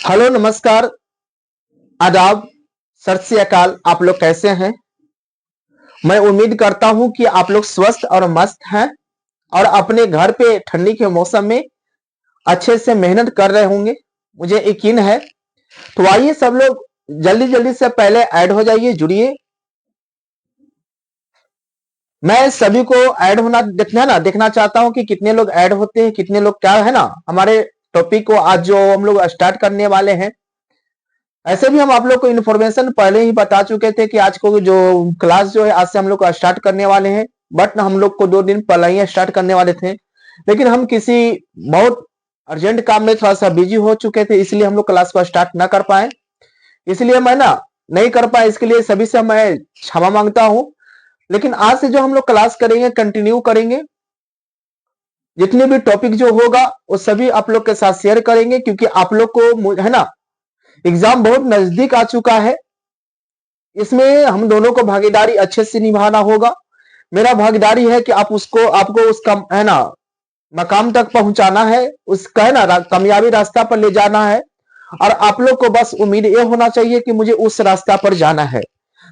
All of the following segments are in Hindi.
हेलो, नमस्कार, आदाब, सत श्री अकाल। आप लोग कैसे हैं? मैं उम्मीद करता हूं कि आप लोग स्वस्थ और मस्त हैं और अपने घर पे ठंडी के मौसम में अच्छे से मेहनत कर रहे होंगे, मुझे यकीन है। तो आइए सब लोग जल्दी जल्दी से पहले ऐड हो जाइए, जुड़िए। मैं सभी को ऐड होना देखना चाहता हूं कि कितने लोग ऐड होते हैं, कितने लोग क्या है ना हमारे टॉपिक को आज जो हम लोग स्टार्ट करने वाले हैं। ऐसे भी हम आप लोग को इन्फॉर्मेशन पहले ही बता चुके थे कि आज को जो क्लास जो है आज से हम लोग को स्टार्ट करने वाले हैं, बट हम लोग को 2 दिन पहले ही स्टार्ट करने वाले थे, लेकिन हम किसी बहुत अर्जेंट काम में थोड़ा सा बिजी हो चुके थे, इसलिए हम लोग क्लास को स्टार्ट ना कर पाए। इसलिए मैं ना नहीं कर पाया, इसके लिए सभी से मैं क्षमा मांगता हूं। लेकिन आज से जो हम लोग क्लास करेंगे, कंटिन्यू करेंगे, जितने भी टॉपिक जो होगा वो सभी आप लोग के साथ शेयर करेंगे, क्योंकि आप लोग को है ना एग्जाम बहुत नजदीक आ चुका है। इसमें हम दोनों को भागीदारी अच्छे से निभाना होगा। मेरा भागीदारी है कि आपको उसका है ना मकाम तक पहुंचाना है, उसका है ना कामयाबी रास्ता पर ले जाना है। और आप लोग को बस उम्मीद ये होना चाहिए कि मुझे उस रास्ता पर जाना है,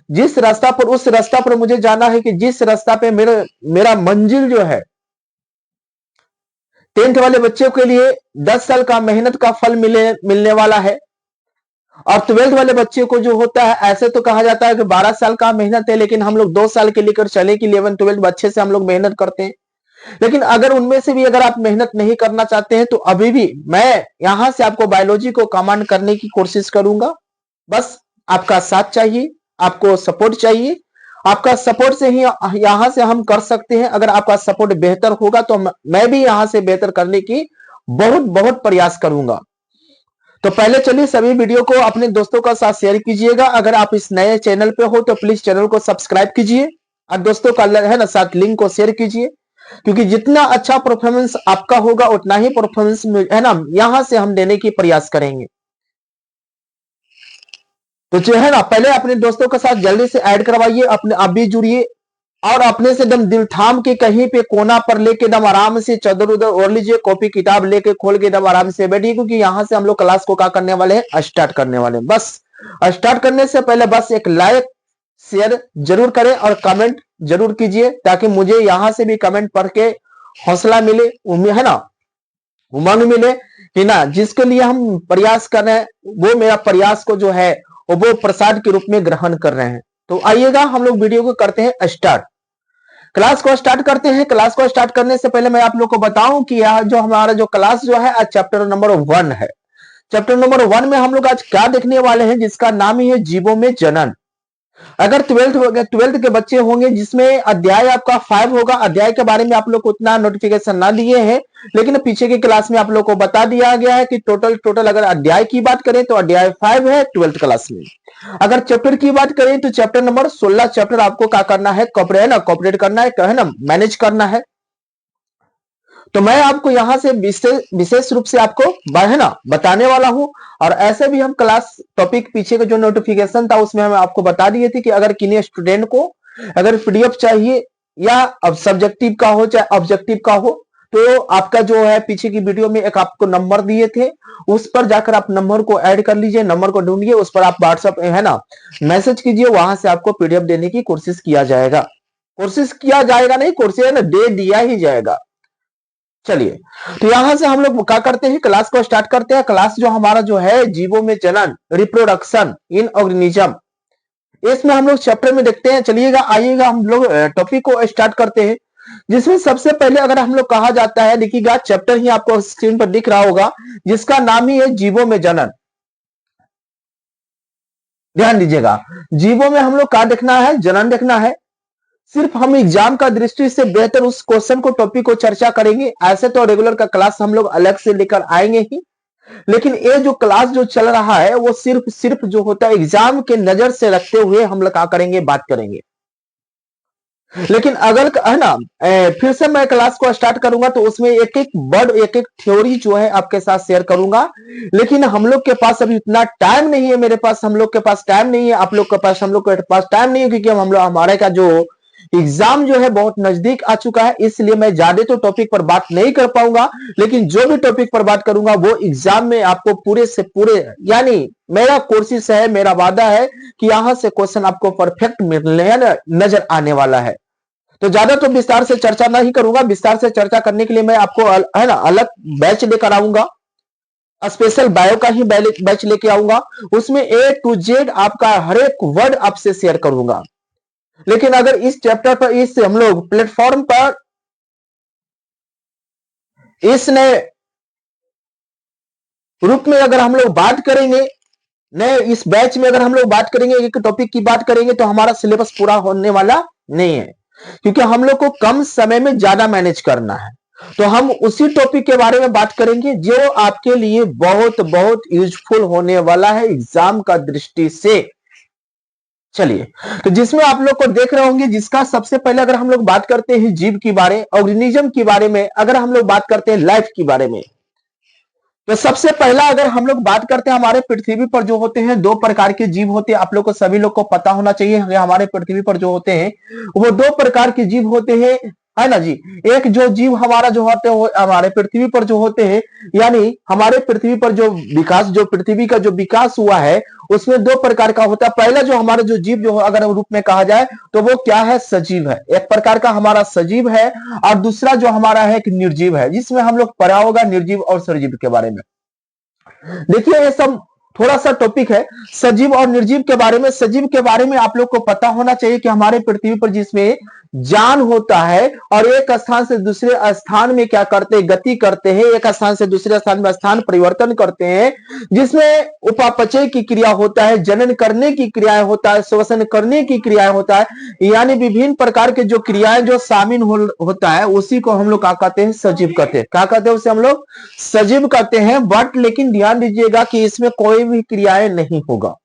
उस रास्ता पर मुझे जाना है कि जिस रास्ता पे मेरा मंजिल जो है 10th वाले बच्चों के लिए 10 साल का मेहनत का फल मिलने वाला है। और 12th वाले बच्चे को जो होता है, ऐसे तो कहा जाता है कि 12 साल का मेहनत है, लेकिन हम लोग 2 साल के लेकर चले कि 11th 12th अच्छे से हम लोग मेहनत करते हैं। लेकिन अगर उनमें से भी अगर आप मेहनत नहीं करना चाहते हैं, तो अभी भी मैं यहां से आपको बायोलॉजी को कमांड करने की कोशिश करूंगा। बस आपका साथ चाहिए, आपको सपोर्ट चाहिए। आपका सपोर्ट से ही यहां से हम कर सकते हैं। अगर आपका सपोर्ट बेहतर होगा तो मैं भी यहां से बेहतर करने की बहुत बहुत प्रयास करूंगा। तो पहले चलिए सभी वीडियो को अपने दोस्तों का साथ शेयर कीजिएगा। अगर आप इस नए चैनल पे हो तो प्लीज चैनल को सब्सक्राइब कीजिए और दोस्तों का है ना साथ लिंक को शेयर कीजिए, क्योंकि जितना अच्छा परफॉर्मेंस आपका होगा उतना ही परफॉर्मेंस है ना यहां से हम देने की प्रयास करेंगे। तो जो है ना पहले अपने दोस्तों के साथ जल्दी से ऐड करवाइए, अपने आप भी जुड़िए और अपने से एकदम दिल थाम के कहीं पे कोना पर लेके एकदम आराम से चादर उधर ओढ़ लीजिए, कॉपी किताब लेके खोल के एकदम आराम से बैठिए, क्योंकि यहां से हम लोग क्लास को क्या करने वाले हैं, स्टार्ट करने वाले हैं। बस स्टार्ट करने से पहले बस एक लाइक शेयर जरूर करें और कमेंट जरूर कीजिए, ताकि मुझे यहां से भी कमेंट पढ़ के हौसला मिले, उम्मीद है ना उमंग मिले कि ना जिसके लिए हम प्रयास कर रहे हैं वो मेरा प्रयास को जो है वो प्रसाद के रूप में ग्रहण कर रहे हैं। तो आइएगा हम लोग वीडियो को करते हैं स्टार्ट। क्लास को स्टार्ट करते हैं। क्लास को स्टार्ट करने से पहले मैं आप लोग को बताऊं कि यह जो हमारा जो क्लास जो है आज चैप्टर नंबर 1 है। चैप्टर नंबर 1 में हम लोग आज क्या देखने वाले हैं, जिसका नाम ही है जीवों में जनन। अगर 12th के बच्चे होंगे जिसमें अध्याय आपका 5 होगा, अध्याय के बारे में आप लोग को उतना नोटिफिकेशन ना दिए हैं, लेकिन पीछे की क्लास में आप लोग को बता दिया गया है कि टोटल अगर अध्याय की बात करें तो अध्याय 5 है 12th क्लास में। अगर चैप्टर की बात करें तो चैप्टर नंबर 16 चैप्टर आपको क्या करना है, कॉपरेट करना है ना मैनेज करना है। तो मैं आपको यहां से विशेष रूप से आपको है ना बताने वाला हूं। और ऐसे भी हम क्लास टॉपिक पीछे का जो नोटिफिकेशन था उसमें हम आपको बता दिए थे कि अगर किन्हीं स्टूडेंट को अगर पीडीएफ चाहिए या अब सब्जेक्टिव का हो चाहे ऑब्जेक्टिव का हो, तो आपका जो है पीछे की वीडियो में एक आपको नंबर दिए थे, उस पर जाकर आप नंबर को ऐड कर लीजिए, नंबर को ढूंढिए, उस पर आप व्हाट्सएप है ना मैसेज कीजिए, वहां से आपको पीडीएफ देने की कोशिश किया जाएगा। नहीं, कोशिश है ना दे दिया ही जाएगा। चलिए, तो यहां से हम लोग क्या करते हैं, क्लास को स्टार्ट करते हैं। क्लास जो हमारा जो है जीवों में जनन, रिप्रोडक्शन इन ऑर्गेनिज्म, इसमें हम लोग चैप्टर में देखते हैं। चलिएगा आइएगा हम लोग टॉपिक को स्टार्ट करते हैं, जिसमें सबसे पहले अगर हम लोग कहा जाता है, देखिएगा चैप्टर ही आपको स्क्रीन पर दिख रहा होगा, जिसका नाम ही है जीवों में जनन। ध्यान दीजिएगा, जीवों में हम लोग क्या देखना है, जनन देखना है। सिर्फ हम एग्जाम का दृष्टि से बेहतर उस क्वेश्चन को टॉपिक को चर्चा करेंगे। ऐसे तो रेगुलर का क्लास हम लोग अलग से लेकर आएंगे ही, लेकिन ये जो क्लास जो चल रहा है वो सिर्फ जो होता है एग्जाम के नजर से रखते हुए हम लोग क्या करेंगे, बात करेंगे। लेकिन अगर है ना फिर से मैं क्लास को स्टार्ट करूंगा तो उसमें एक एक वर्ड एक एक थ्योरी जो है आपके साथ शेयर करूंगा। लेकिन हम लोग के पास अभी इतना टाइम नहीं है, मेरे पास हम लोग के पास टाइम नहीं है, आप लोग के पास हम लोग के पास टाइम नहीं है, क्योंकि हम लोग हमारे का जो एग्जाम जो है बहुत नजदीक आ चुका है, इसलिए मैं ज्यादा तो टॉपिक पर बात नहीं कर पाऊंगा, लेकिन जो भी टॉपिक पर बात करूंगा वो एग्जाम में आपको पूरे से पूरे, यानी मेरा कोशिश है, मेरा वादा है कि यहां से क्वेश्चन आपको परफेक्ट मिलने नजर आने वाला है। तो ज्यादा तो विस्तार से चर्चा नहीं करूंगा, विस्तार से चर्चा करने के लिए मैं आपको है ना अलग बैच लेकर आऊंगा, स्पेशल बायो का ही बैच लेके आऊंगा, उसमें ए टू जेड आपका हर एक वर्ड आपसे शेयर करूंगा। लेकिन अगर इस चैप्टर पर, इस हम लोग प्लेटफॉर्म पर इस नए रूप में अगर हम लोग बात करेंगे, नए इस बैच में अगर हम लोग बात करेंगे, एक टॉपिक की बात करेंगे, तो हमारा सिलेबस पूरा होने वाला नहीं है, क्योंकि हम लोग को कम समय में ज्यादा मैनेज करना है। तो हम उसी टॉपिक के बारे में बात करेंगे जो आपके लिए बहुत बहुत यूजफुल होने वाला है एग्जाम का दृष्टि से। चलिए, तो जिसमें आप लोग को देख रहे होंगे, जिसका सबसे पहले अगर हम लोग बात करते हैं जीव के बारे, ऑर्गेनिज्म के बारे में, अगर हम लोग बात करते हैं लाइफ के बारे में, तो सबसे पहला अगर हम लोग बात करते हैं, हमारे पृथ्वी पर जो होते हैं दो प्रकार के जीव होते हैं। आप लोग को सभी लोग को पता होना चाहिए, हमारे पृथ्वी पर जो होते हैं वो दो प्रकार के जीव होते हैं, है ना जी। एक जो जीव हमारा जो होते हैं हमारे पृथ्वी पर जो होते हैं, यानी हमारे पृथ्वी पर जो विकास, जो पृथ्वी का जो विकास हुआ है, उसमें दो प्रकार का होता है। पहला जो हमारा जो जीव जो अगर रूप में कहा जाए तो वो क्या है, सजीव है, एक प्रकार का हमारा सजीव है। और दूसरा जो हमारा है एक निर्जीव है, जिसमें हम लोग पढ़ा होगा निर्जीव और सजीव के बारे में। देखिए, ये सब थोड़ा सा टॉपिक है सजीव और निर्जीव के बारे में। सजीव के बारे में आप लोग को पता होना चाहिए कि हमारे पृथ्वी पर जिसमें जान होता है और एक स्थान से दूसरे स्थान में क्या करते हैं, गति करते हैं, एक स्थान से दूसरे स्थान में स्थान परिवर्तन करते हैं, जिसमें उपापचय की क्रिया होता है, जनन करने की क्रियाएं होता है, श्वसन करने की क्रियाएं होता है, यानी विभिन्न प्रकार के जो क्रियाएं जो शामिल होता है, उसी को हम लोग क्या कहते हैं, सजीव कहते हैं। क्या कहते हैं उसे हम लोग, सजीव कहते हैं। बट लेकिन ध्यान दीजिएगा कि इसमें कोई भी क्रियाएं नहीं होगा,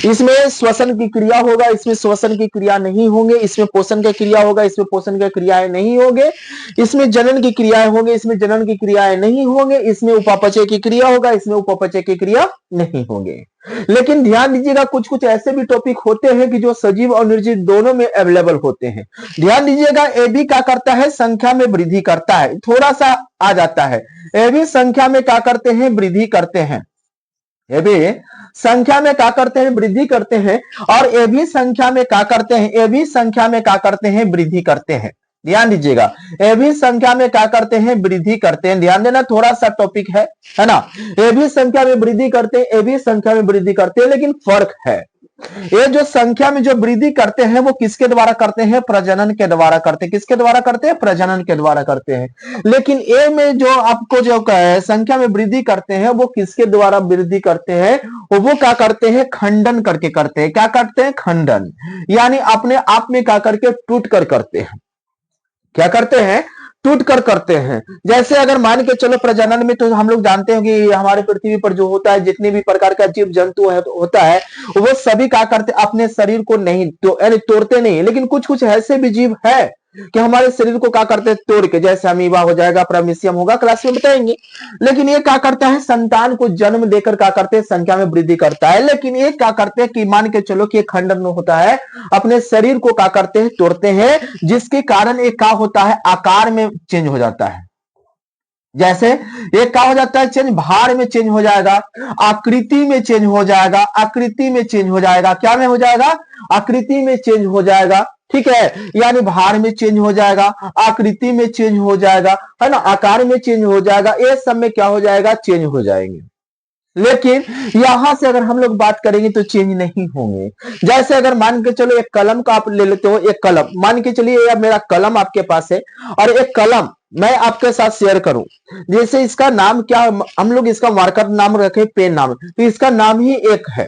इसमें श्वसन की क्रिया होगा, इसमें श्वसन की क्रिया नहीं होंगे, इसमें पोषण की क्रिया होगा, इसमें पोषण की क्रियाएं नहीं होंगे, इसमें जनन की क्रियाएं होंगे, इसमें जनन की क्रियाएं नहीं होंगे, इसमें उपापचय की क्रिया होगा, इसमें उपापचय की क्रिया नहीं होंगे। लेकिन ध्यान दीजिएगा, कुछ कुछ ऐसे भी टॉपिक होते हैं कि जो सजीव और निर्जीव दोनों में अवेलेबल होते हैं। ध्यान दीजिएगा, ए बी क्या करता है, संख्या में वृद्धि करता है, थोड़ा सा आ जाता है। ए बी संख्या में क्या करते हैं, वृद्धि करते हैं। ये भी संख्या में क्या करते हैं, वृद्धि करते हैं। और ये भी संख्या में क्या करते हैं, ये भी संख्या में क्या करते हैं, वृद्धि करते हैं। ध्यान दीजिएगा, ये भी संख्या में क्या करते हैं, वृद्धि करते हैं। ध्यान देना, थोड़ा सा टॉपिक है ना। ये भी संख्या में वृद्धि करते हैं, ये भी संख्या में वृद्धि करते हैं, लेकिन फर्क है। ये जो संख्या में जो वृद्धि करते हैं वो किसके द्वारा करते हैं, प्रजनन के द्वारा करते हैं। किसके द्वारा करते हैं, प्रजनन के द्वारा करते हैं। लेकिन ए में जो आपको जो संख्या में वृद्धि करते हैं वो किसके द्वारा वृद्धि करते हैं, वो क्या करते हैं, खंडन करके करते हैं। क्या करते हैं, खंडन, यानी अपने आप में क्या करके टूट कर करते हैं। क्या करते हैं, टूट कर करते हैं। जैसे अगर मान के चलो प्रजनन में, तो हम लोग जानते हैं कि हमारे पृथ्वी पर जो होता है, जितने भी प्रकार का जीव जंतु होता है, वो सभी क्या करते, अपने शरीर को नहीं यानी तोड़ते नहीं। लेकिन कुछ कुछ ऐसे भी जीव है कि हमारे शरीर को क्या करते हैं, तोड़ के, जैसे अमीबा हो जाएगा, प्रोमेसियम होगा, क्लास में बताएंगे। लेकिन ये क्या करता है, संतान को जन्म देकर क्या करते हैं, संख्या में वृद्धि करता है। लेकिन ये क्या करते हैं कि मान के चलो कि खंडन होता है, अपने शरीर को क्या करते हैं, तोड़ते हैं, जिसके कारण एक क्या होता है, आकार में चेंज हो जाता है। जैसे ये क्या हो जाता है, चेंज, भार में चेंज हो जाएगा, आकृति में चेंज हो जाएगा, आकृति में चेंज हो जाएगा। क्या में हो जाएगा, आकृति में चेंज हो जाएगा। ठीक है, यानी भार में चेंज हो जाएगा, आकृति में चेंज हो जाएगा, है ना, आकार में चेंज हो जाएगा, ये सब में क्या हो जाएगा, चेंज हो जाएंगे। लेकिन यहां से अगर हम लोग बात करेंगे तो चेंज नहीं होंगे। जैसे अगर मान के चलो एक कलम का आप ले लेते हो, एक कलम मान के चलिए मेरा कलम आपके पास है, और एक कलम मैं आपके साथ शेयर करूं। जैसे इसका नाम क्या, हम लोग इसका मार्कर नाम रखे पेन नाम, तो इसका नाम ही एक है,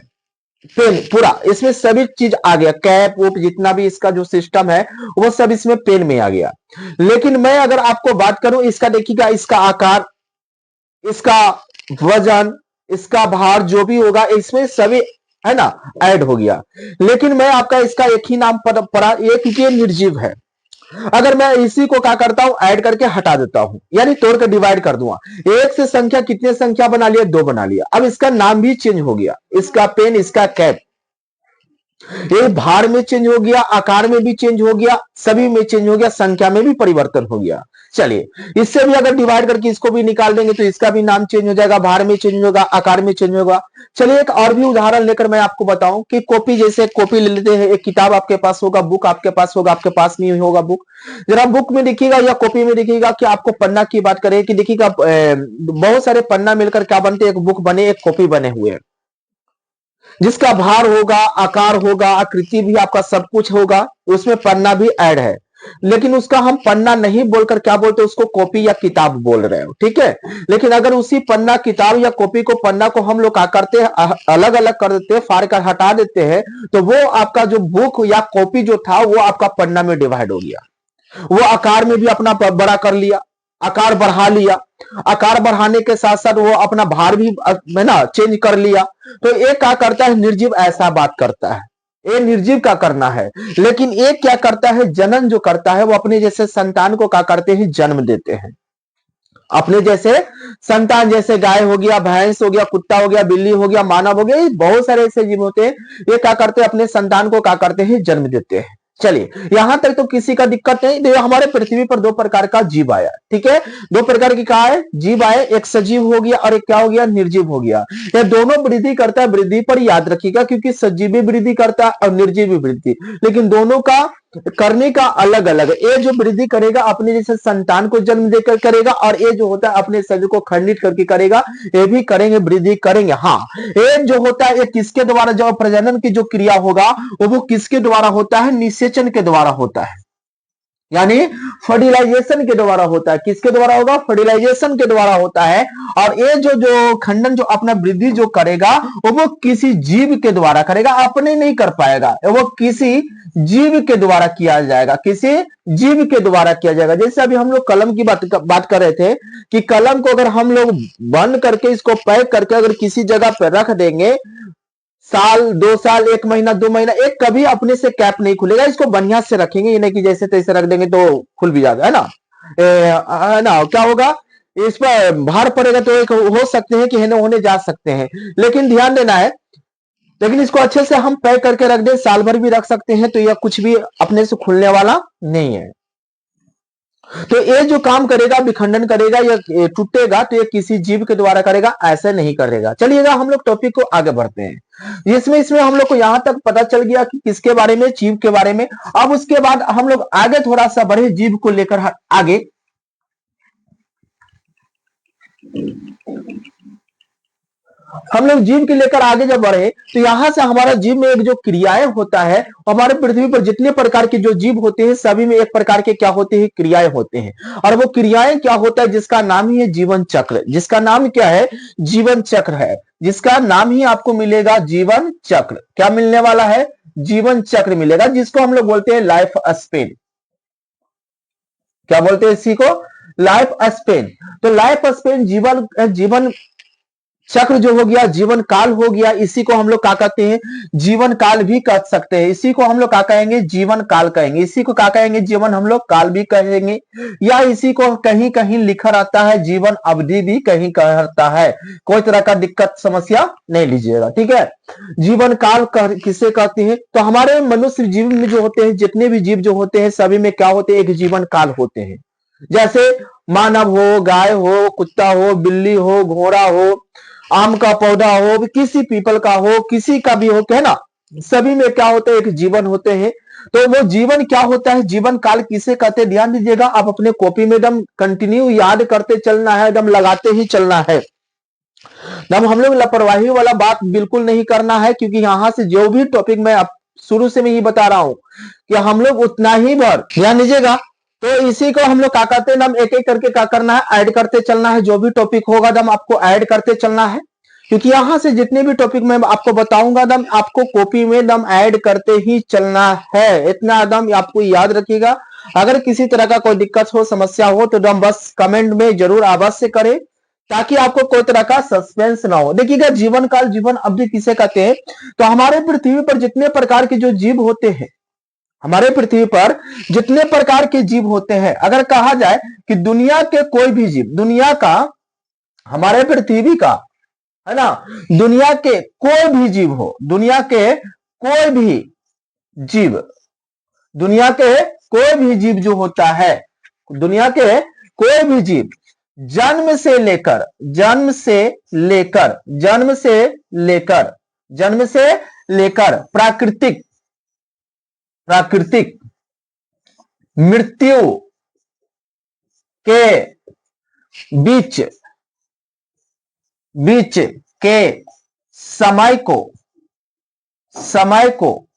पेन। पूरा इसमें सभी चीज आ गया, कैप वूप जितना भी इसका जो सिस्टम है वो सब इसमें पेन में आ गया। लेकिन मैं अगर आपको बात करूं, इसका देखिएगा, इसका आकार, इसका वजन, इसका भार जो भी होगा, इसमें सभी है ना ऐड हो गया। लेकिन मैं आपका इसका एक ही नाम पड़ा, ये क्योंकि निर्जीव है। अगर मैं इसी को क्या करता हूं, ऐड करके हटा देता हूं, यानी तोड़ कर डिवाइड कर दूंगा, एक से संख्या कितने संख्या बना लिया, दो बना लिया। अब इसका नाम भी चेंज हो गया, इसका पेन, इसका कैप। ये भार में चेंज हो गया, आकार में भी चेंज हो गया, सभी में चेंज हो गया, संख्या में भी परिवर्तन हो गया। चलिए, इससे भी अगर डिवाइड करके इसको भी निकाल देंगे तो इसका भी नाम चेंज हो जाएगा, भार में चेंज होगा, आकार में चेंज होगा। चलिए, एक और भी उदाहरण लेकर मैं आपको बताऊं कि कॉपी, जैसे कॉपी ले लेते हैं, एक किताब आपके पास होगा, बुक आपके पास होगा, आपके पास नहीं होगा बुक। जरा बुक में देखिएगा या कॉपी में देखिएगा कि आपको पन्ना की बात करें कि देखिएगा बहुत सारे पन्ना मिलकर क्या बनते हैं, एक बुक बने, एक कॉपी बने हुए हैं, जिसका भार होगा, आकार होगा, आकृति भी आपका सब कुछ होगा, उसमें पन्ना भी ऐड है। लेकिन उसका हम पन्ना नहीं बोलकर क्या बोलते हैं, उसको कॉपी या किताब बोल रहे हो, ठीक है। लेकिन अगर उसी पन्ना, किताब या कॉपी को, पन्ना को हम लोग क्या करते हैं, अलग अलग कर देते हैं, फाड़ कर हटा देते हैं, तो वो आपका जो बुक या कॉपी जो था वो आपका पन्ना में डिवाइड हो गया। वो आकार में भी अपना बड़ा कर लिया, आकार बढ़ा लिया, आकार बढ़ाने के साथ साथ वो अपना भार भी है ना चेंज कर लिया। तो एक क्या करता है, निर्जीव ऐसा बात करता है, ये निर्जीव का करना है। लेकिन एक क्या करता है, जनन जो करता है, वो अपने जैसे संतान को क्या करते हैं, जन्म देते हैं। अपने जैसे संतान, जैसे गाय हो गया, भैंस हो गया, कुत्ता हो गया, बिल्ली हो गया, मानव हो गया, बहुत सारे ऐसे जीव होते हैं, ये क्या करते हैं, अपने संतान को क्या करते हैं, जन्म देते हैं। चलिए, यहां तक तो किसी का दिक्कत नहीं। देखो, हमारे पृथ्वी पर दो प्रकार का जीव आया, ठीक है, दो प्रकार की कहा है, जीव आए, एक सजीव हो गया और एक क्या हो गया, निर्जीव हो गया। यह दोनों वृद्धि करता है, वृद्धि पर याद रखिएगा, क्योंकि सजीव भी वृद्धि करता है और निर्जीव भी वृद्धि, लेकिन दोनों का करने का अलग अलग है। ये जो वृद्धि करेगा अपने जैसे संतान को जन्म देकर करेगा, और ये जो होता है अपने शरीर को खंडित करके करेगा, ये भी करेंगे, वृद्धि करेंगे। हाँ, ये जो होता है ये किसके द्वारा, जब प्रजनन की जो क्रिया होगा वो किसके द्वारा होता है, निषेचन के द्वारा होता है, यानी फर्टिलाइजेशन के द्वारा होता है। किसके द्वारा होगा, फर्टिलाइजेशन के द्वारा होता है। और ये जो जो खंडन, जो अपना वृद्धि जो करेगा वो किसी जीव के द्वारा करेगा, अपने नहीं कर पाएगा, वो किसी जीव के द्वारा किया जाएगा, किसी जीव के द्वारा किया जाएगा। जैसे अभी हम लोग कलम की बात कर रहे थे कि कलम को अगर हम लोग बंद करके, इसको पैक करके अगर किसी जगह पर रख देंगे, साल, 2 साल, 1 महीना, 2 महीना, एक कभी अपने से कैप नहीं खुलेगा। इसको बढ़िया से रखेंगे, ये नहीं कि जैसे तैसे रख देंगे तो खुल भी जाएगा, है ना। है ना, क्या होगा, इस पर भार पड़ेगा तो एक हो सकते हैं कि है ना, होने जा सकते हैं। लेकिन ध्यान देना है, लेकिन इसको अच्छे से हम पैक करके रख दें, साल भर भी रख सकते हैं, तो यह कुछ भी अपने से खुलने वाला नहीं है। तो ये जो काम करेगा, विखंडन करेगा या टूटेगा, तो ये किसी जीव के द्वारा करेगा, ऐसे नहीं करेगा। चलिएगा, हम लोग टॉपिक को आगे बढ़ते हैं। इसमें हम लोग को यहां तक पता चल गया कि किसके बारे में, जीव के बारे में। अब उसके बाद हम लोग आगे थोड़ा सा बढ़े, जीव को लेकर आगे। हम लोग जीव के लेकर आगे जब बढ़े, तो यहां से हमारा जीव में एक जो क्रियाएं होता है, हमारे पृथ्वी पर जितने प्रकार के जो जीव होते हैं, सभी में एक प्रकार के क्या होते हैं, क्रियाएं होते हैं। और वो क्रियाएं क्या होता है, जिसका नाम ही है जीवन चक्र। जिसका नाम क्या है, जीवन चक्र है, जिसका नाम ही आपको मिलेगा जीवन चक्र। क्या मिलने वाला है, जीवन चक्र मिलेगा, जिसको हम लोग बोलते हैं लाइफ स्पेन। क्या बोलते हैं इसी को, लाइफ स्पेन। तो लाइफ स्पेन, जीवन जीवन चक्र जो हो गया, जीवन काल हो गया, इसी को हम लोग क्या कहते हैं, जीवन काल भी कह सकते हैं। इसी को हम लोग क्या कहेंगे, जीवन काल कहेंगे। इसी को क्या कहेंगे, जीवन हम लोग काल भी कहेंगे, या इसी को कहीं कहीं लिखा रहता है जीवन अवधि भी कहीं कहता है। कोई तरह का दिक्कत समस्या नहीं लीजिएगा, ठीक है। जीवन काल किसे कहते हैं, तो हमारे मनुष्य जीव में जो होते हैं, जितने भी जीव जो होते हैं, सभी में क्या होते हैं, एक जीवन काल होते हैं। जैसे मानव हो, गाय हो, कुत्ता हो, बिल्ली हो, घोड़ा हो, आम का पौधा हो, किसी पीपल का हो, किसी का भी हो, है ना, सभी में क्या होता है, एक जीवन होते हैं। तो वो जीवन क्या होता है, जीवन काल किसे कहते हैं, ध्यान दीजिएगा। आप अपने कॉपी में एकदम कंटिन्यू याद करते चलना है, एकदम लगाते ही चलना है। एकदम हम लोग लापरवाही वाला बात बिल्कुल नहीं करना है, क्योंकि यहां से जो भी टॉपिक मैं शुरू से मैं ही बता रहा हूं कि हम लोग उतना ही भर ध्यान दीजिएगा। तो इसी को हम लोग क्या कहते हैं, दम एक एक करके क्या करना है, ऐड करते चलना है। जो भी टॉपिक होगा दम आपको ऐड करते चलना है, क्योंकि यहां से जितने भी टॉपिक मैं आपको बताऊंगा दम आपको कॉपी में दम ऐड करते ही चलना है। इतना दम आपको याद रखिएगा। अगर किसी तरह का कोई दिक्कत हो, समस्या हो, तो दम बस कमेंट में जरूर अवश्य करें, ताकि आपको कोई तरह का सस्पेंस ना हो। देखिएगा, जीवन काल, जीवन अवधि किसे कहते हैं, तो हमारे पृथ्वी पर जितने प्रकार के जो जीव होते हैं, हमारे पृथ्वी पर जितने प्रकार के जीव होते हैं, अगर कहा जाए कि दुनिया के कोई भी जीव, दुनिया का, हमारे पृथ्वी का, है ना, दुनिया के कोई भी जीव हो, दुनिया के कोई भी जीव, दुनिया के कोई भी जीव जो होता है, दुनिया के कोई भी जीव जन्म से लेकर जन्म से लेकर जन्म से लेकर जन्म से लेकर प्राकृतिक प्राकृतिक मृत्यु के बीच बीच के समय को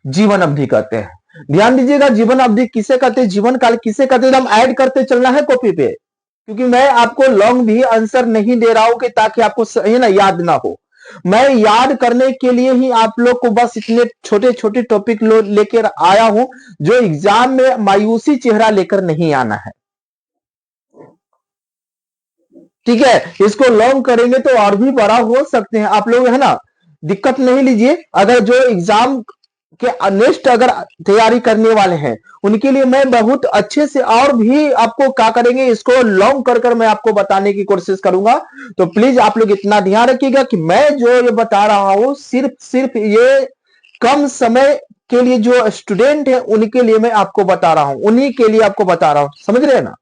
जीवन अवधि कहते हैं। ध्यान दीजिएगा, जीवन अवधि किसे कहते हैं, जीवन काल किसे कहते हैं, हम ऐड करते चलना है कॉपी पे, क्योंकि मैं आपको लॉन्ग भी आंसर नहीं दे रहा हूं कि ताकि आपको सही ना याद ना हो। मैं याद करने के लिए ही आप लोग को बस इतने छोटे छोटे टॉपिक लेकर आया हूं, जो एग्जाम में मायूसी चेहरा लेकर नहीं आना है। ठीक है, इसको लॉन्ग करेंगे तो और भी बड़ा हो सकते हैं आप लोग, है ना, दिक्कत नहीं लीजिए। अगर जो एग्जाम के नेक्स्ट अगर तैयारी करने वाले हैं उनके लिए मैं बहुत अच्छे से और भी आपको क्या करेंगे, इसको लॉन्ग कर मैं आपको बताने की कोशिश करूंगा। तो प्लीज आप लोग इतना ध्यान रखिएगा कि मैं जो ये बता रहा हूं सिर्फ ये कम समय के लिए जो स्टूडेंट है उनके लिए मैं आपको बता रहा हूं, उन्हीं के लिए आपको बता रहा हूं, समझ रहे हैं ना।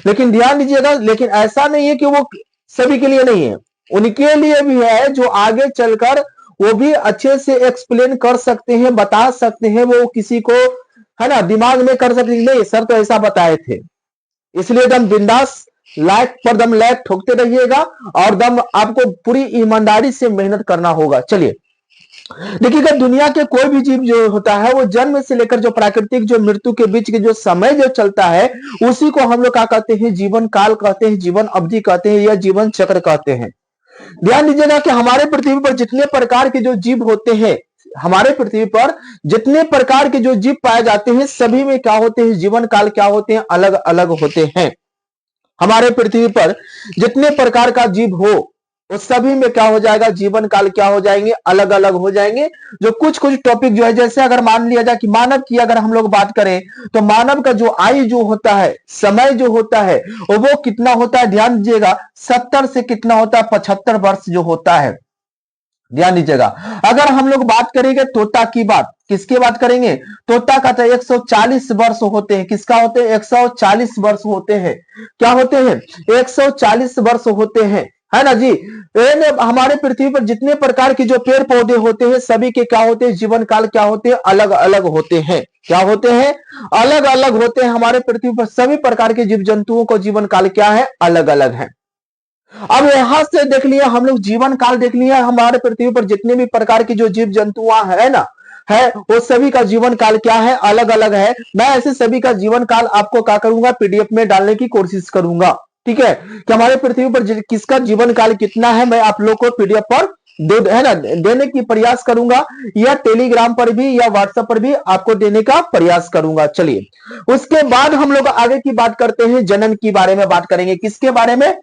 लेकिन ध्यान दीजिएगा, लेकिन ऐसा नहीं है कि वो सभी के लिए नहीं है, उनके लिए भी है जो आगे चलकर वो भी अच्छे से एक्सप्लेन कर सकते हैं, बता सकते हैं, वो किसी को, है ना, दिमाग में कर सकते हैं नहीं सर तो ऐसा बताए थे। इसलिए दम बिंदास लाइक पर दम लाइक ठोकते रहिएगा और दम आपको पूरी ईमानदारी से मेहनत करना होगा। चलिए देखिएगा, दुनिया के कोई भी जीव जो होता है वो जन्म से लेकर जो प्राकृतिक जो मृत्यु के बीच के जो समय जो चलता है उसी को हम लोग क्या कहते हैं, जीवन काल कहते हैं, जीवन अवधि कहते हैं या जीवन चक्र कहते हैं। ध्यान दीजिएगा कि हमारे पृथ्वी पर जितने प्रकार के जो जीव होते हैं, हमारे पृथ्वी पर जितने प्रकार के जो जीव पाए जाते हैं सभी में क्या होते हैं, जीवन काल क्या होते हैं, अलग अलग होते हैं। हमारे पृथ्वी पर जितने प्रकार का जीव हो उस सभी में क्या हो जाएगा, जीवन काल क्या हो जाएंगे, अलग अलग हो जाएंगे। जो कुछ कुछ टॉपिक जो है, जैसे अगर मान लिया जाए कि मानव की अगर हम लोग बात करें तो मानव का जो आयु जो होता है, समय जो होता है वो कितना होता है, ध्यान दीजिएगा 70 से कितना होता है, 75 वर्ष जो होता है। ध्यान दीजिएगा, अगर हम लोग बात करेंगे तोता की बात, किसकी बात करेंगे, तोता का तो 140 वर्ष होते हैं, किसका होते हैं, 140 वर्ष होते हैं, क्या होते हैं, 140 वर्ष होते हैं, है ना जी। हमारे पृथ्वी पर जितने प्रकार के जो पेड़ पौधे होते हैं सभी के क्या होते हैं, जीवन काल क्या होते हैं, अलग अलग होते हैं। क्या होते हैं, अलग अलग होते हैं। हमारे पृथ्वी पर सभी प्रकार के जीव जंतुओं को जीवन काल क्या है, अलग अलग है। अब यहां से देख लिया हम लोग, जीवन काल देख लिया, हमारे पृथ्वी पर जितने भी प्रकार की जो जीव जंतु है ना, है वो सभी का जीवन काल क्या है, अलग अलग है। मैं ऐसे सभी का जीवन काल आपको क्या करूंगा, पीडीएफ में डालने की कोशिश करूंगा। ठीक है, कि हमारे पृथ्वी पर किसका जीवन काल कितना है, मैं आप लोग को पीडीएफ पर है ना देने की प्रयास करूंगा, या टेलीग्राम पर भी या व्हाट्सएप पर भी आपको देने का प्रयास करूंगा। चलिए उसके बाद हम लोग आगे की बात करते हैं, जनन की बारे में बात करेंगे। किसके बारे में,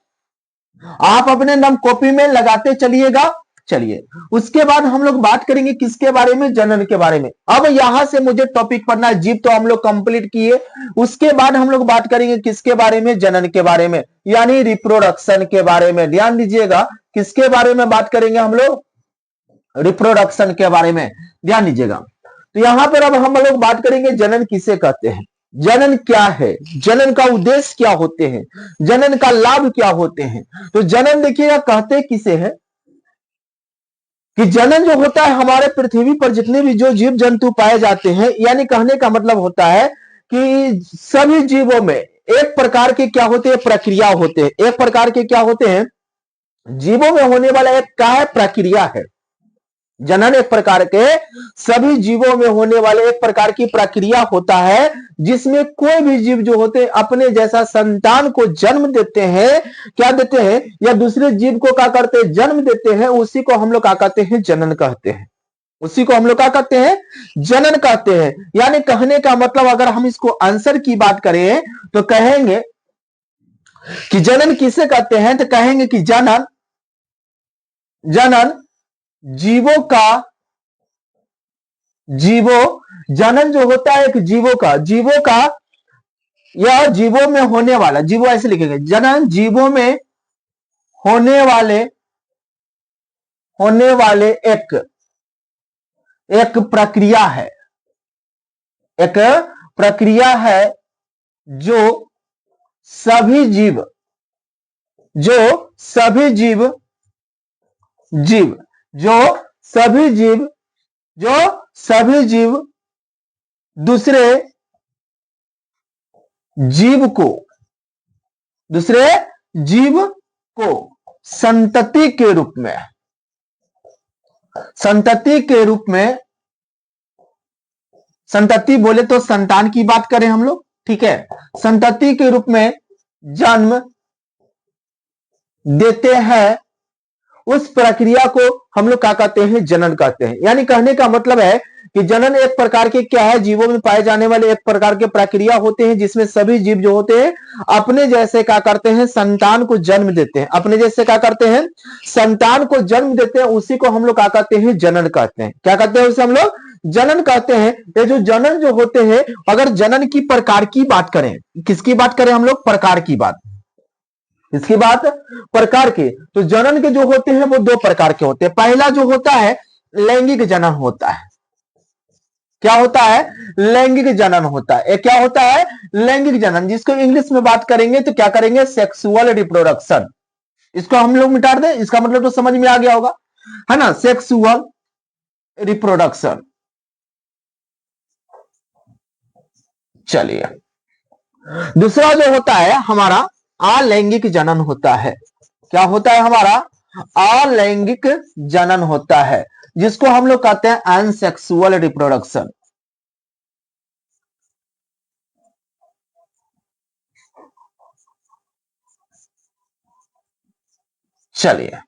आप अपने नाम कॉपी में लगाते चलिएगा। चलिए उसके बाद हम लोग बात करेंगे किसके बारे में, जनन के बारे में। अब यहां से मुझे टॉपिक पढ़ना है, जीव तो हम लोग कंप्लीट किए, उसके बाद हम लोग बात करेंगे किसके बारे में, जनन के बारे में, यानी रिप्रोडक्शन के बारे में। ध्यान दीजिएगा, किसके बारे में बात करेंगे हम लोग, रिप्रोडक्शन के बारे में। ध्यान दीजिएगा, तो यहां पर अब हम लोग बात करेंगे जनन किसे कहते हैं, जनन क्या है, जनन का उद्देश्य क्या होते हैं, जनन का लाभ क्या होते हैं। तो जनन देखिएगा कहते किसे है, कि जनन जो होता है हमारे पृथ्वी पर जितने भी जो जीव जंतु पाए जाते हैं, यानी कहने का मतलब होता है कि सभी जीवों में एक प्रकार के क्या होते हैं, प्रक्रिया होते हैं। एक प्रकार के क्या होते हैं, जीवों में होने वाला एक क्या है, प्रक्रिया है। जनन एक प्रकार के सभी जीवों में होने वाले एक प्रकार की प्रक्रिया होता है, जिसमें कोई भी जीव जो होते हैं अपने जैसा संतान को जन्म देते हैं, क्या देते हैं, या दूसरे जीव को क्या करते हैं, जन्म देते हैं। उसी को हम लोग क्या कहते हैं, जनन कहते हैं। उसी को हम लोग क्या कहते हैं, जनन कहते हैं। यानी कहने का मतलब अगर हम इसको आंसर की बात करें तो कहेंगे कि जनन किसे कहते हैं, तो कहेंगे कि जनन जनन जनन जो होता है एक जीवों का या जीवों में होने वाला, जीवो ऐसे लिखेंगे, जनन जीवों में होने वाले एक प्रक्रिया है। एक प्रक्रिया है जो सभी जीव जो सभी जीव जीव जो सभी जीव जो सभी जीव दूसरे जीव को दूसरे जीव को संतति के रूप में संतति के रूप में संतति बोले तो संतान की बात करें हम लोग, ठीक है, संतति के रूप में जन्म देते हैं। उस प्रक्रिया को हम लोग क्या कहते हैं, जनन कहते हैं। यानी कहने का मतलब है कि जनन एक प्रकार के क्या है, जीवों में पाए जाने वाले एक प्रकार के प्रक्रिया होते हैं जिसमें सभी जीव जो होते हैं अपने जैसे क्या करते हैं, संतान को जन्म देते हैं। अपने जैसे क्या करते हैं, संतान को जन्म देते हैं। उसी को हम लोग क्या कहते हैं, जनन कहते हैं। क्या कहते हैं उसे हम लोग, जनन कहते हैं। ये जो जनन जो होते हैं, अगर जनन की प्रकार की बात करें, किसकी बात करें हम लोग, प्रकार की बात, इसकी बात प्रकार के, तो जनन के जो होते हैं वो दो प्रकार के होते हैं। पहला जो होता है लैंगिक जनन होता है। क्या होता है, लैंगिक जनन होता है। क्या होता है, लैंगिक जनन, जिसको इंग्लिश में बात करेंगे तो क्या करेंगे, सेक्सुअल रिप्रोडक्शन। इसको हम लोग मिटा दें, इसका मतलब तो समझ में आ गया होगा, है ना, सेक्सुअल रिप्रोडक्शन। चलिए, दूसरा जो होता है हमारा अलैंगिक जनन होता है। क्या होता है हमारा, अलैंगिक जनन होता है, जिसको हम लोग कहते हैं अनसेक्सुअल रिप्रोडक्शन। चलिए,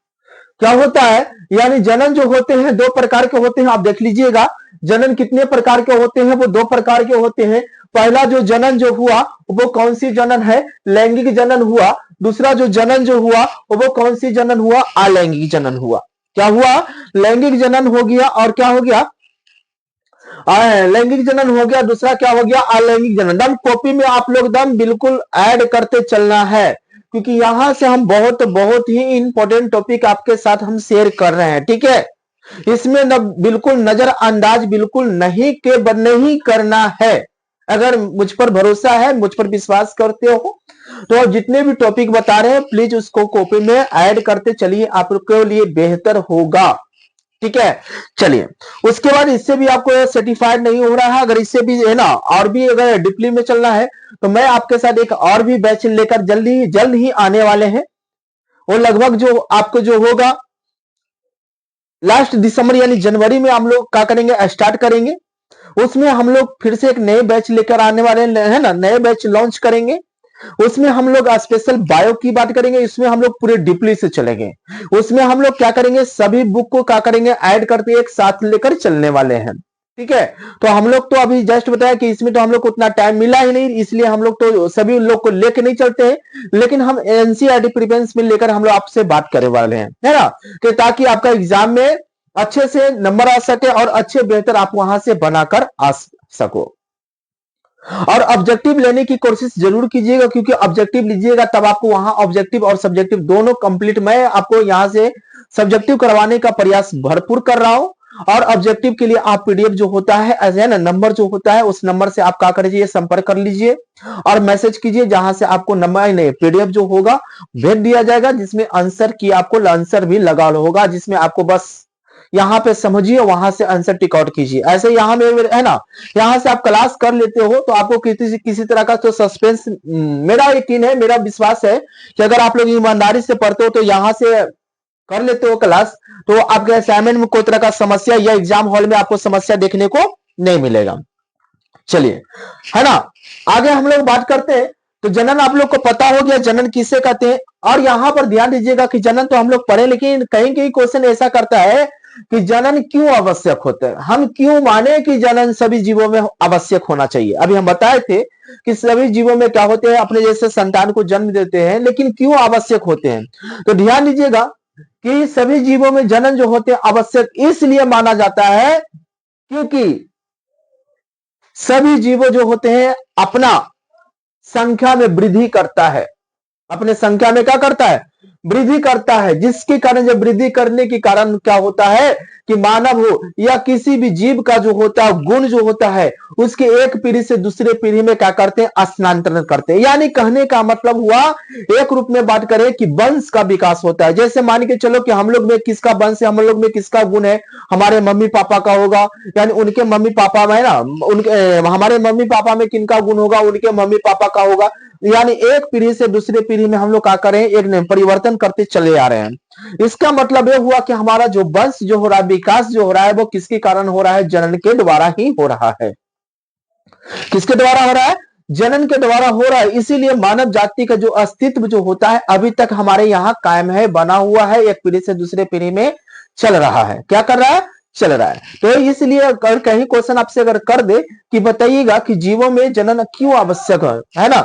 क्या होता है, यानी जनन जो होते हैं दो प्रकार के होते हैं। आप देख लीजिएगा, जनन कितने प्रकार के होते हैं, वो दो प्रकार के होते हैं। पहला जो जनन जो हुआ वो कौन सी जनन है, लैंगिक जनन हुआ। दूसरा जो जनन जो हुआ वो कौन सी जनन हुआ, अलैंगिक जनन हुआ। क्या हुआ, लैंगिक जनन हो गया, और क्या हो गया, लैंगिक जनन हो गया। दूसरा क्या हो गया, अलैंगिक जनन। दम कॉपी में आप लोग दम बिल्कुल ऐड करते चलना है, क्योंकि यहां से हम बहुत बहुत ही इंपॉर्टेंट टॉपिक आपके साथ हम शेयर कर रहे हैं, ठीक है। इसमें न बिल्कुल नजरअंदाज बिल्कुल नहीं करना है। अगर मुझ पर भरोसा है, मुझ पर विश्वास करते हो, तो जितने भी टॉपिक बता रहे हैं प्लीज उसको कॉपी में ऐड करते चलिए, आपके लिए बेहतर होगा, ठीक है। चलिए, उसके बाद इससे भी आपको सर्टिफाइड नहीं हो रहा है, अगर इससे भी है ना, और भी अगर डीपली में चलना है तो मैं आपके साथ एक और भी बैच लेकर जल्द ही आने वाले हैं। वो लगभग जो आपको जो होगा लास्ट दिसंबर यानी जनवरी में हम लोग क्या करेंगे, स्टार्ट करेंगे। उसमें हम लोग फिर से एक नए बैच लेकर आने वाले हैं ना, नए बैच लॉन्च करेंगे। उसमें हम लोग स्पेशल बायो की बात करेंगे, इसमें हम लोग पूरे डीपली से चलेंगे। उसमें हम लोग क्या करेंगे, सभी बुक को क्या करेंगे, ऐड करके एक साथ लेकर चलने वाले हैं, ठीक है। तो हम लोग तो अभी जस्ट बताया कि इसमें तो हम लोग को उतना टाइम मिला ही नहीं, इसलिए हम लोग तो सभी लोग को लेके नहीं चलते हैं, लेकिन हम एनसीईआरटी प्रिपेरेंस में लेकर हम लोग आपसे बात करने वाले हैं, है ना, कि ताकि आपका एग्जाम में अच्छे से नंबर आ सके और अच्छे बेहतर आप वहां से बनाकर आ सको। और ऑब्जेक्टिव लेने की कोशिश जरूर कीजिएगा, क्योंकि ऑब्जेक्टिव लीजिएगा तब आपको वहां ऑब्जेक्टिव और सब्जेक्टिव दोनों कंप्लीट, मैं आपको यहां से सब्जेक्टिव करवाने का प्रयास भरपूर कर रहा हूं। और ऑब्जेक्टिव के लिए आप पीडीएफ जो होता है ना, नंबर जो होता है उस नंबर से आप क्या करिए, संपर्क कर लीजिए और मैसेज कीजिए, जहां से आपको नंबर नहीं पीडीएफ जो होगा भेज दिया जाएगा, जिसमें आंसर की आपको आंसर भी लगा होगा, जिसमें आपको बस यहाँ पे समझिए, वहां से आंसर टिक आउट कीजिए। ऐसे यहाँ में है ना, यहाँ से आप क्लास कर लेते हो तो आपको किसी तरह का तो सस्पेंस, मेरा यकीन है, मेरा विश्वास है कि अगर आप लोग ईमानदारी से पढ़ते हो तो यहाँ से कर लेते हो क्लास, तो आपके असाइनमेंट में कोई तरह का समस्या या एग्जाम हॉल में आपको समस्या देखने को नहीं मिलेगा। चलिए, है ना, आगे हम लोग बात करते हैं। तो जनन आप लोग को पता हो गया, जनन किसे कहते हैं। और यहां पर ध्यान दीजिएगा कि जनन तो हम लोग पढ़े, लेकिन कहीं कहीं क्वेश्चन ऐसा करता है कि जनन क्यों आवश्यक होता है, हम क्यों माने कि जनन सभी जीवों में आवश्यक होना चाहिए। अभी हम बताए थे कि सभी जीवों में क्या होते हैं, अपने जैसे संतान को जन्म देते हैं, लेकिन क्यों आवश्यक होते हैं। तो ध्यान दीजिएगा कि सभी जीवों में जनन जो होते हैं आवश्यक इसलिए माना जाता है क्योंकि सभी जीवों जो होते हैं अपना संख्या में वृद्धि करता है, अपने संख्या में क्या करता है, वृद्धि करता है, जिसके कारण जब वृद्धि करने के कारण क्या होता है कि मानव हो या किसी भी जीव का जो होता है गुण जो होता है उसके एक पीढ़ी से दूसरे पीढ़ी में क्या करते हैं, स्थानांतरण करते हैं। यानी कहने का मतलब हुआ, एक रूप में बात करें कि वंश का विकास होता है। जैसे मान के चलो कि हम लोग में किसका वंश है, हम लोग में किसका गुण है, हमारे मम्मी पापा का होगा, यानी उनके मम्मी पापा में ना, उनके हमारे मम्मी पापा में किनका गुण होगा, उनके मम्मी पापा का होगा। यानी एक पीढ़ी से दूसरे पीढ़ी में हम लोग क्या करें, एक परिवर्तन करते चले आ रहे हैं। इसका मतलब यह हुआ कि हमारा जो वंश जो हो रहा है, विकास जो हो रहा है, वो किसके कारण हो रहा है, जनन के द्वारा ही हो रहा है। किसके द्वारा हो रहा है, जनन के द्वारा हो रहा है। इसीलिए मानव जाति का जो अस्तित्व जो होता है अभी तक हमारे यहाँ कायम है, बना हुआ है, एक पीढ़ी से दूसरे पीढ़ी में चल रहा है। क्या कर रहा है, चल रहा है। तो इसलिए अगर कहीं क्वेश्चन आपसे अगर कर दे कि बताइएगा कि जीवों में जनन क्यों आवश्यक है ना,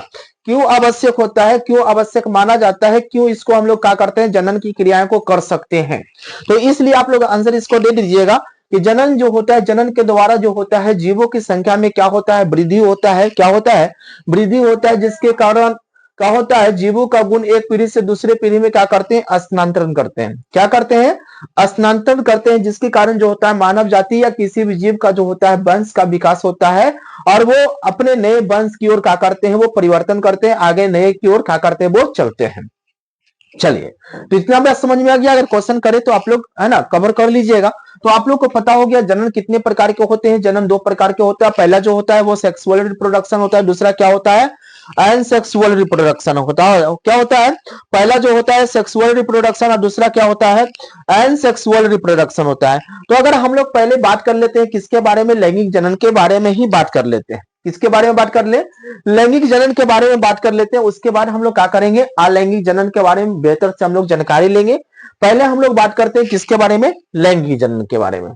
क्यों आवश्यक होता है, क्यों आवश्यक माना जाता है, क्यों इसको हम लोग क्या करते हैं, जनन की क्रियाएं को कर सकते हैं। तो इसलिए आप लोग आंसर इसको दे दीजिएगा कि जनन जो होता है, जनन के द्वारा जो होता है जीवों की संख्या में क्या होता है, वृद्धि होता है। क्या होता है, वृद्धि होता है, जिसके कारण क्या होता है, जीवों का गुण एक पीढ़ी से दूसरे पीढ़ी में क्या करते हैं, स्थानांतरण करते हैं। क्या करते हैं, स्थानांतरण करते हैं, जिसके कारण जो होता है मानव जाति या किसी भी जीव का जो होता है वंश का विकास होता है और वो अपने नए वंश की ओर क्या करते हैं, वो परिवर्तन करते हैं, आगे नए की ओर क्या करते हैं, वो चलते हैं। चलिए, तो इतना बात समझ में आ गया। अगर क्वेश्चन करे तो आप लोग है ना कवर कर लीजिएगा। तो आप लोग को पता हो गया जनन कितने प्रकार के होते हैं। जनन दो प्रकार के होता है। पहला जो होता है वो सेक्सुअल रिप्रोडक्शन होता है, दूसरा क्या होता है, एसेक्सुअल रिप्रोडक्शन होता है। क्या होता है, पहला जो होता है सेक्सुअल रिप्रोडक्शन और दूसरा क्या होता है, एसेक्सुअल रिप्रोडक्शन होता है। तो अगर हम लोग पहले बात कर लेते हैं किसके बारे में, लैंगिक जनन के बारे में ही बात कर लेते हैं। किसके बारे में बात कर ले, लैंगिक जनन के बारे में बात कर लेते हैं। उसके बाद हम लोग क्या करेंगे, अलैंगिक जनन के बारे में बेहतर से हम लोग जानकारी लेंगे। पहले हम लोग बात करते हैं किसके बारे में, लैंगिक जनन के बारे में।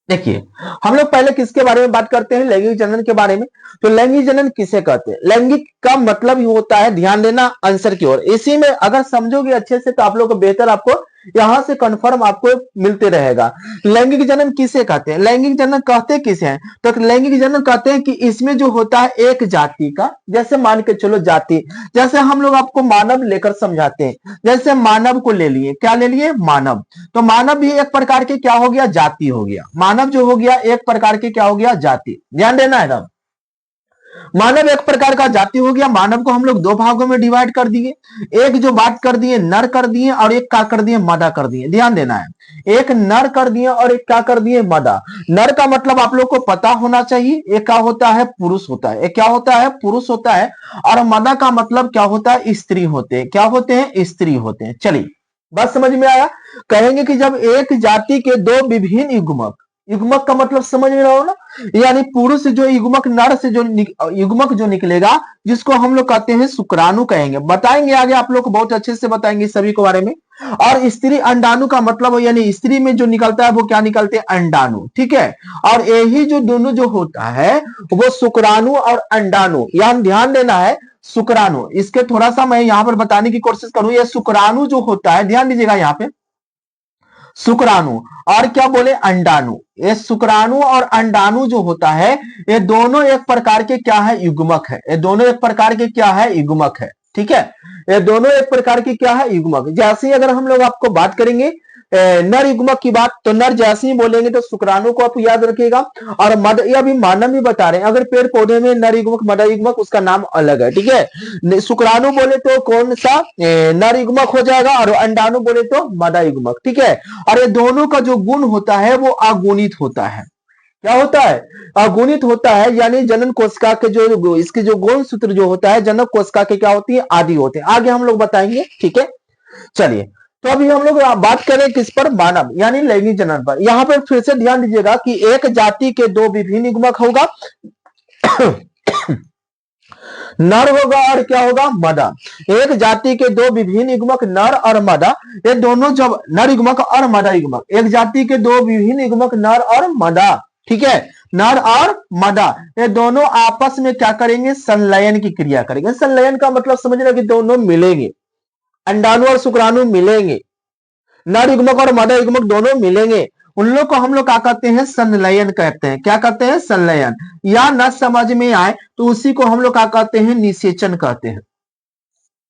देखिए, हम लोग पहले किसके बारे में बात करते हैं, लैंगिक जनन के बारे में। तो लैंगिक जनन किसे कहते हैं, लैंगिक का मतलब ही होता है, ध्यान देना आंसर की ओर। इसी में अगर समझोगे अच्छे से तो आप लोग को बेहतर, आपको यहां से कंफर्म आपको मिलते रहेगा। लैंगिक जनन किसे कहते हैं, लैंगिक जनन कहते किसे हैं, तो लैंगिक जनन कहते हैं कि इसमें जो होता है एक जाति का, जैसे मान के चलो जाति, जैसे हम लोग आपको मानव लेकर समझाते हैं, जैसे मानव को ले लिए, क्या ले लिए, मानव। तो मानव भी एक प्रकार के क्या हो गया, जाति हो गया। मानव जो हो गया एक प्रकार के क्या हो गया, जाति। ध्यान देना है ना, मानव एक प्रकार का जाति हो गया। मानव को हम लोग दो भागों में डिवाइड कर दिए, एक जो बात कर दिए नर कर दिए और एक क्या कर दिए, मादा कर दिए। ध्यान देना है, एक नर कर दिए और एक क्या कर दिए, मादा। नर का मतलब आप लोग को पता होना चाहिए, एक क्या होता है, पुरुष होता है। एक क्या होता है, पुरुष होता है। और मादा का मतलब क्या होता है, स्त्री होते हैं। क्या होते हैं, स्त्री होते हैं। चलिए, बात समझ में आया। कहेंगे कि जब एक जाति के दो विभिन्न युग्मक, युग्मक का मतलब समझ में रहो ना, यानी पुरुष जो युग्मक, नर से जो युग्मक जो निकलेगा, जिसको हम लोग कहते हैं शुक्राणु कहेंगे। बताएंगे आगे आप लोग को बहुत अच्छे से बताएंगे सभी के बारे में। और स्त्री अंडाणु का मतलब यानी स्त्री में जो निकलता है वो क्या निकलते हैं, अंडाणु। ठीक है, और यही जो दोनों जो होता है वो शुक्राणु और अंडाणु, यहाँ ध्यान देना है। शुक्राणु, इसके थोड़ा सा मैं यहाँ पर बताने की कोशिश करूं। ये शुक्राणु जो होता है, ध्यान दीजिएगा यहाँ पे, शुक्राणु और क्या बोले, अंडाणु। ये शुक्राणु और अंडाणु जो होता है, ये दोनों एक प्रकार के क्या है, युग्मक है। ये दोनों एक प्रकार के क्या है, युग्मक है। ठीक है, ये दोनों एक प्रकार की क्या है, युग्मक। जैसे ही अगर हम लोग आपको बात करेंगे नर युग्मक की बात, तो नर जैसे ही बोलेंगे तो शुक्राणु को आप याद रखिएगा। और मद, ये अभी मानव भी बता रहे हैं, अगर पेड़ पौधे में नर युग्मक मदा युग्मक उसका नाम अलग है। ठीक है, शुक्राणु बोले तो कौन सा, नर युग्मक हो जाएगा, और अंडाणु बोले तो मदा युग्मक। ठीक है, और ये दोनों का जो गुण होता है वो अगुणित होता है। क्या होता है, अगुणित होता है। यानी जनन कोशिका के जो इसके जो गुण सूत्र जो होता है जनक कोशिका के क्या होती है, आदि होते हैं। आगे हम लोग बताएंगे। ठीक है, चलिए, तो अभी हम लोग बात करें किस पर, मानव यानी लैंगिक जनन पर। यहां पर फिर से ध्यान दीजिएगा कि एक जाति के दो विभिन्न युग्मक होगा, नर होगा और क्या होगा, मदा। एक जाति के दो विभिन्न युग्मक नर और मदा, ये दोनों जब नर युग्मक और मदा युग्मक, एक जाति के दो विभिन्न युग्मक नर और मदा, ठीक है, नर और मदा, ये दोनों आपस में क्या करेंगे, संलयन की क्रिया करेंगे। संलयन का मतलब समझना कि दोनों मिलेंगे, अंडाणु और शुक्राणु मिलेंगे, नर युग्मक और मदा युग्मक दोनों मिलेंगे। उन लोग को हम लोग क्या कहते हैं, संलयन कहते हैं। क्या कहते हैं, संलयन। या न समझ में आए तो उसी को हम लोग क्या कहते हैं, निषेचन कहते हैं।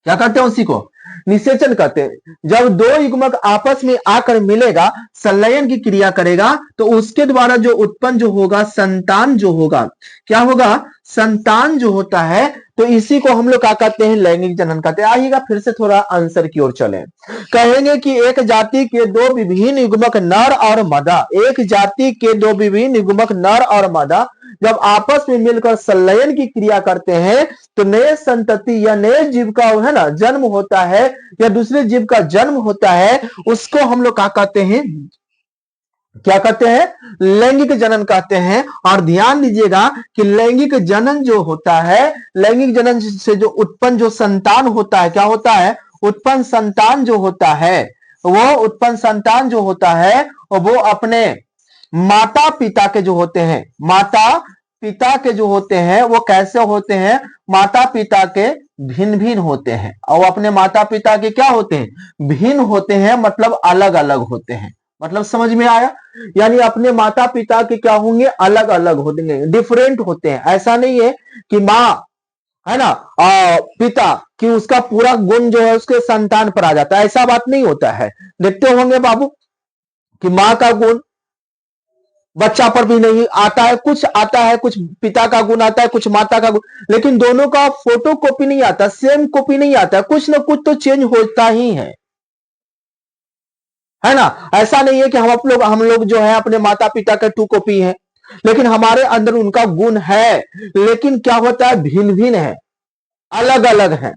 क्या कहते हैं, उसी को निषेचन कहते हैं। जब दो युग्मक आपस में आकर मिलेगा, संलयन की क्रिया करेगा, तो उसके द्वारा जो उत्पन्न जो होगा संतान जो होगा, क्या होगा, संतान जो होता है, तो इसी को हम लोग क्या कहते हैं, लैंगिक जनन कहते हैं। आइएगा फिर से थोड़ा आंसर की ओर चले। कहेंगे कि एक जाति के दो विभिन्न युग्मक नर और मादा, एक जाति के दो विभिन्न युग्मक नर और मादा जब आपस में मिलकर संलयन की क्रिया करते हैं, तो नए संतति या नए जीव का है ना जन्म होता है, या दूसरे जीव का जन्म होता है, उसको हम लोग क्या कहते हैं, क्या कहते हैं, लैंगिक जनन कहते हैं। और ध्यान दीजिएगा कि लैंगिक जनन जो होता है, लैंगिक जनन से जो उत्पन्न जो संतान होता है, क्या होता है, उत्पन्न संतान जो होता है, वो उत्पन्न संतान जो होता है वो अपने माता पिता के जो होते हैं, माता पिता के जो होते हैं वो कैसे होते हैं, माता पिता के भिन्न भिन्न होते हैं। और अपने माता पिता के क्या होते हैं, भिन्न होते हैं, मतलब अलग अलग होते हैं। मतलब समझ में आया, यानी अपने माता पिता के क्या होंगे, अलग अलग होंगे, डिफरेंट होते हैं। ऐसा नहीं है कि माँ है ना पिता कि उसका पूरा गुण जो है उसके संतान पर आ जाता है, ऐसा बात नहीं होता है। देखते होंगे बाबू कि माँ का गुण बच्चा पर भी नहीं आता है, कुछ आता है, कुछ पिता का गुण आता है, कुछ माता का गुण, लेकिन दोनों का फोटो कॉपी नहीं आता, सेम कॉपी नहीं आता, कुछ ना कुछ तो चेंज होता ही है ना। ऐसा नहीं है कि हम लोग जो है अपने माता पिता का टू कॉपी है, लेकिन हमारे अंदर उनका गुण है, लेकिन क्या होता है, भिन्न भिन्न है, अलग अलग है।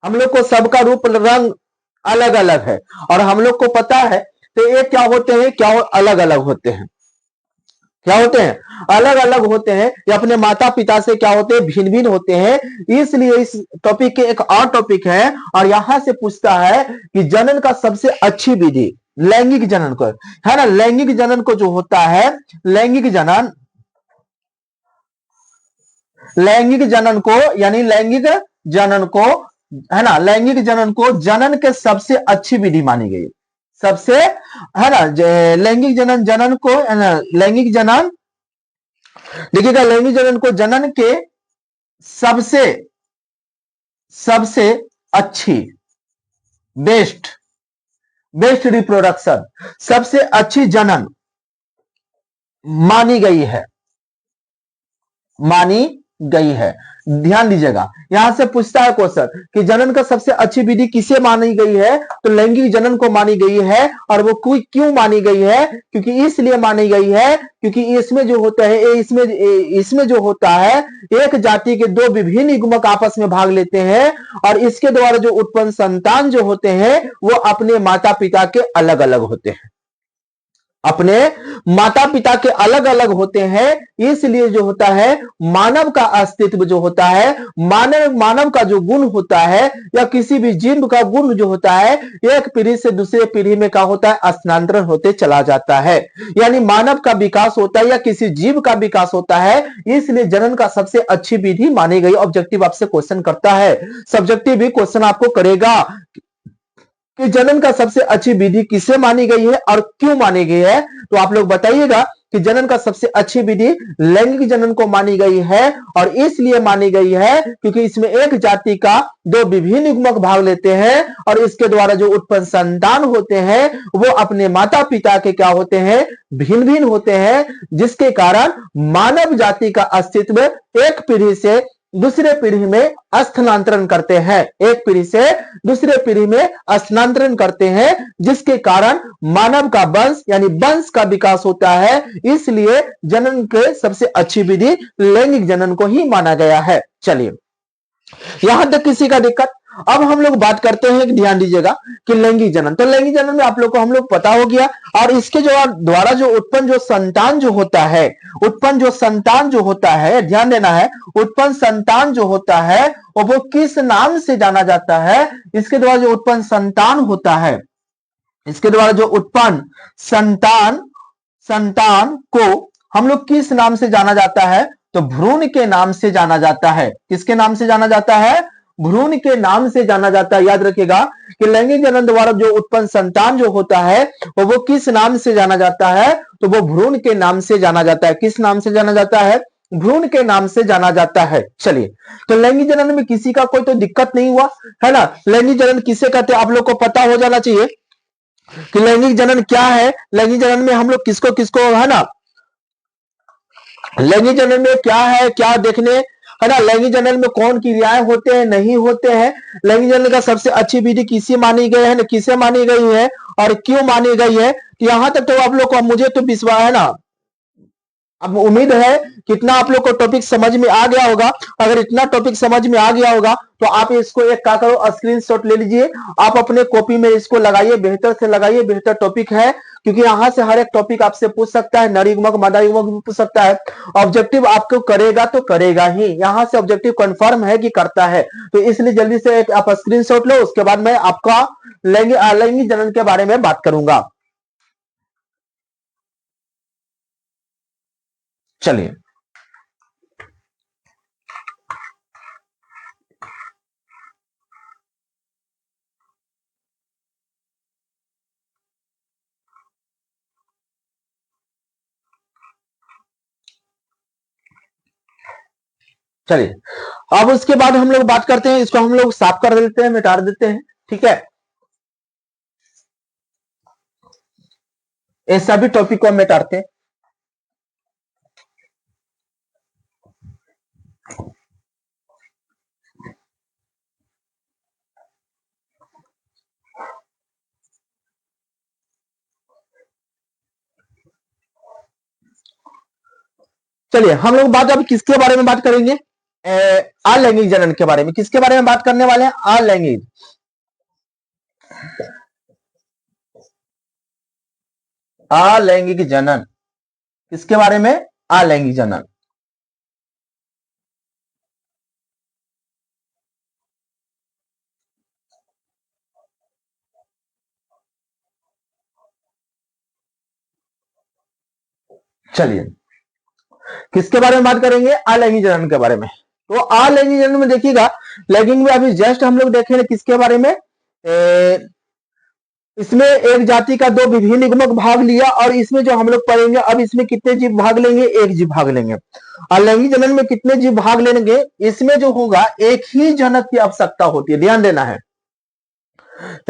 हम लोग को सबका रूप रंग अलग अलग है, और हम लोग को पता है तो ये क्या होते हैं, क्या अलग अलग होते हैं, क्या होते हैं, अलग अलग होते हैं। ये अपने माता पिता से क्या होते हैं, भिन्न भिन्न होते हैं। इसलिए इस टॉपिक के एक और टॉपिक है, और यहां से पूछता है कि जनन का सबसे अच्छी विधि, लैंगिक जनन को है ना, लैंगिक जनन को जो होता है, लैंगिक जनन को यानी लैंगिक जनन को है ना, लैंगिक जनन को जनन के सबसे अच्छी विधि मानी गई, सबसे है ना, लैंगिक जनन को लैंगिक जनन, देखिएगा, लैंगिक जनन को जनन के सबसे सबसे अच्छी, बेस्ट रिप्रोडक्शन, सबसे अच्छी जनन मानी गई है। ध्यान दीजिएगा, यहां से पूछता है क्वेश्चन कि जनन का सबसे अच्छी विधि किसे मानी गई है, तो लैंगिक जनन को मानी गई है। और वो क्यों मानी गई है, क्योंकि इसलिए मानी गई है क्योंकि इसमें जो होता है, इसमें जो होता है, एक जाति के दो विभिन्न युग्मक आपस में भाग लेते हैं, और इसके द्वारा जो उत्पन्न संतान जो होते हैं वो अपने माता पिता के अलग अलग होते हैं, अपने माता पिता के अलग अलग होते हैं। इसलिए जो होता है, मानव का अस्तित्व जो होता है, मानव का जो गुण होता है, या किसी भी जीव का गुण जो होता है, एक पीढ़ी से दूसरे पीढ़ी में क्या होता है, स्थानांतरण होते चला जाता है। यानी मानव का विकास होता है या किसी जीव का विकास होता है। इसलिए जनन का सबसे अच्छी विधि मानी गई। ऑब्जेक्टिव आपसे क्वेश्चन करता है, सब्जेक्टिव भी क्वेश्चन आपको करेगा कि जनन का सबसे अच्छी विधि किसे मानी गई है और क्यों मानी गई है। तो आप लोग बताइएगा कि जनन का सबसे अच्छी विधि लैंगिक जनन को मानी गई है, और इसलिए मानी गई है क्योंकि इसमें एक जाति का दो विभिन्न युग्मक भाग लेते हैं, और इसके द्वारा जो उत्पन्न संतान होते हैं वो अपने माता पिता के क्या होते हैं, भिन्न भिन्न होते हैं, जिसके कारण मानव जाति का अस्तित्व एक पीढ़ी से दूसरे पीढ़ी में स्थानांतरण करते हैं, एक पीढ़ी से दूसरे पीढ़ी में स्थानांतरण करते हैं, जिसके कारण मानव का वंश यानी वंश का विकास होता है। इसलिए जनन के सबसे अच्छी विधि लैंगिक जनन को ही माना गया है। चलिए, यहां तक किसी का दिक्कत। अब हम लोग बात करते हैं, ध्यान दीजिएगा कि लैंगिक जनन, तो लैंगिक जनन में आप लोग को हम लोग पता हो गया। और इसके द्वारा जो उत्पन्न जो संतान जो होता है, उत्पन्न जो संतान जो होता है, ध्यान देना है, उत्पन्न संतान जो होता है वो किस नाम से जाना जाता है। इसके द्वारा जो उत्पन्न संतान होता है, इसके द्वारा जो उत्पन्न संतान को हम लोग किस नाम से जाना जाता है, तो भ्रूण के नाम से जाना जाता है। किसके नाम से जाना जाता है, भ्रूण के नाम से जाना जाता है। याद रखिएगा, कि लैंगिक जनन द्वारा जो उत्पन्न संतान जो होता है वो किस नाम से जाना जाता है, तो वो भ्रूण के नाम से जाना जाता है। किस नाम से जाना जाता है? भ्रूण के नाम से जाना जाता है। चलिए, तो लैंगिक जनन में किसी का कोई तो दिक्कत नहीं हुआ है ना। लैंगिक जनन किसे कहते हैं आप लोग को पता हो जाना चाहिए कि लैंगिक जनन क्या है। लैंगिक जनन में हम लोग किसको किसको है ना, लैंगिक जनन में क्या है, क्या देखने है ना, लैंगिक जनन में कौन क्रियाएं होते हैं, नहीं होते हैं, लैंगिक जनन का सबसे अच्छी विधि किसी मानी गई है, किसे मानी गई है और क्यों मानी गई है। तो यहां तक तो आप लोग को, मुझे तो विश्वास है ना, अब उम्मीद है कितना आप लोग को टॉपिक समझ में आ गया होगा। अगर इतना टॉपिक समझ में आ गया होगा तो आप इसको एक क्या करो, स्क्रीनशॉट ले लीजिए, आप अपने कॉपी में इसको लगाइए, बेहतर से लगाइए, बेहतर टॉपिक है, क्योंकि यहां से हर एक टॉपिक आपसे पूछ सकता है, नरयुग्मक मध्ययुग्मक भी पूछ सकता है। ऑब्जेक्टिव आपको करेगा तो करेगा ही, यहां से ऑब्जेक्टिव कंफर्म है कि करता है। तो इसलिए जल्दी से एक आप स्क्रीनशॉट लो, उसके बाद मैं आपका लैंगिक जनन के बारे में बात करूंगा। चलिए, चलिए अब उसके बाद हम लोग बात करते हैं, इसको हम लोग साफ कर देते हैं, मिटा देते हैं, ठीक है। ये सभी टॉपिक को हम मिटाते हैं। चलिए, हम लोग बात अब किसके बारे में बात करेंगे? अलैंगिक जनन के बारे में। किसके बारे में बात करने वाले हैं? अलैंगिक, अलैंगिक जनन। किसके बारे में? अलैंगिक जनन। चलिए, किसके बारे में बात करेंगे? अलैंगिक जनन के बारे में। तो अलैंगिक जनन में देखिएगा, लैंगिक में अभी जस्ट हम लोग देखेंगे किसके बारे में, इसमें एक जाति का दो विभिन्न युग्मक भाग लिया, और इसमें जो हम लोग पढ़ेंगे अब इसमें कितने जीव भाग लेंगे? एक जीव भाग लेंगे। अलैंगिक जनन में कितने जीव भाग लेंगे? इसमें जो होगा एक ही जनक की आवश्यकता होती है, ध्यान देना है।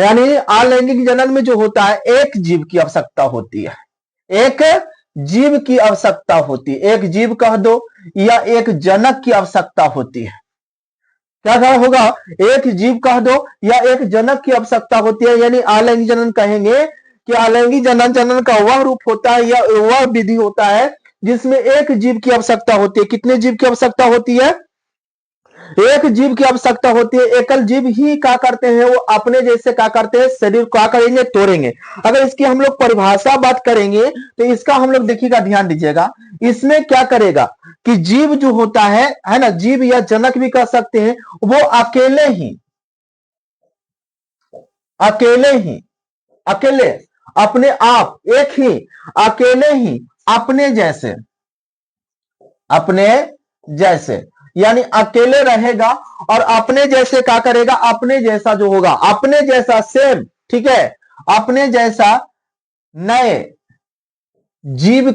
यानी अलैंगिक जनन में जो होता है एक जीव की आवश्यकता होती है, एक जीव की आवश्यकता होती है, एक जीव कह दो या एक जनक की आवश्यकता होती है। क्या क्या होगा? एक जीव कह दो या एक जनक की आवश्यकता होती है। यानी अलैंगिक जनन कहेंगे कि अलैंगिक जनन जनन का वह रूप होता है या वह विधि होता है जिसमें एक जीव की आवश्यकता होती है। कितने जीव की आवश्यकता होती है? एक जीव की आवश्यकता होती है। एकल जीव ही क्या करते हैं? वो अपने जैसे क्या करते हैं? शरीर क्या करेंगे? तोड़ेंगे। अगर इसकी हम लोग परिभाषा बात करेंगे तो इसका हम लोग देखिएगा, ध्यान दीजिएगा, इसमें क्या करेगा कि जीव जो होता है ना, जीव या जनक भी कह सकते हैं, वो अकेले ही अकेले अपने आप, एक ही अकेले ही अपने जैसे यानी अकेले रहेगा और अपने जैसे क्या करेगा? अपने जैसा जो होगा, अपने जैसा सेम, ठीक है, अपने जैसा नए जीव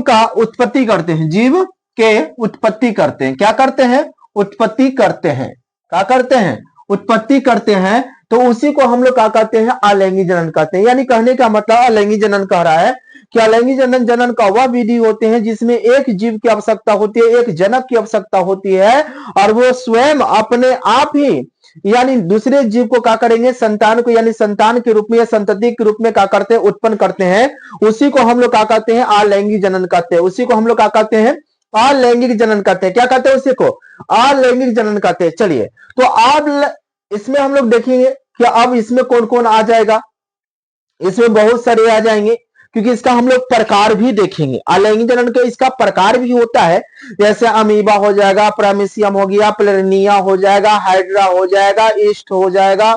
का उत्पत्ति करते हैं, जीव के उत्पत्ति करते हैं। क्या करते हैं? उत्पत्ति करते हैं। क्या करते हैं? उत्पत्ति करते हैं। तो उसी को हम लोग क्या कहते हैं? अलैंगिक जनन कहते हैं। यानी कहने का मतलब अलैंगिक जनन कह रहा है कि अलैंगिक जनन का वह विधि होते हैं जिसमें एक जीव की आवश्यकता होती है, एक जनक की आवश्यकता होती है, और वो स्वयं अपने आप ही यानी दूसरे जीव को क्या करेंगे? संतान को, यानी संतान के रूप में या संतति के रूप में क्या करते हैं? उत्पन्न करते हैं। उसी को हम लोग क्या कहते हैं? अलैंगिक जनन कहते हैं। उसी को हम लोग क्या कहते हैं? अलैंगिक जनन कहते हैं। क्या कहते हैं? उसी को अलैंगिक जनन कहते हैं। चलिए, तो अब इसमें हम लोग देखेंगे कि अब इसमें कौन कौन आ जाएगा। इसमें बहुत सारे आ जाएंगे, क्योंकि इसका हम लोग प्रकार भी देखेंगे। अलैंगिक जनन के इसका प्रकार भी होता है, जैसे अमीबा हो जाएगा, प्रामिसियम हो गया, प्लेनिया हो जाएगा, हाइड्रा हो जाएगा, ईस्ट हो जाएगा,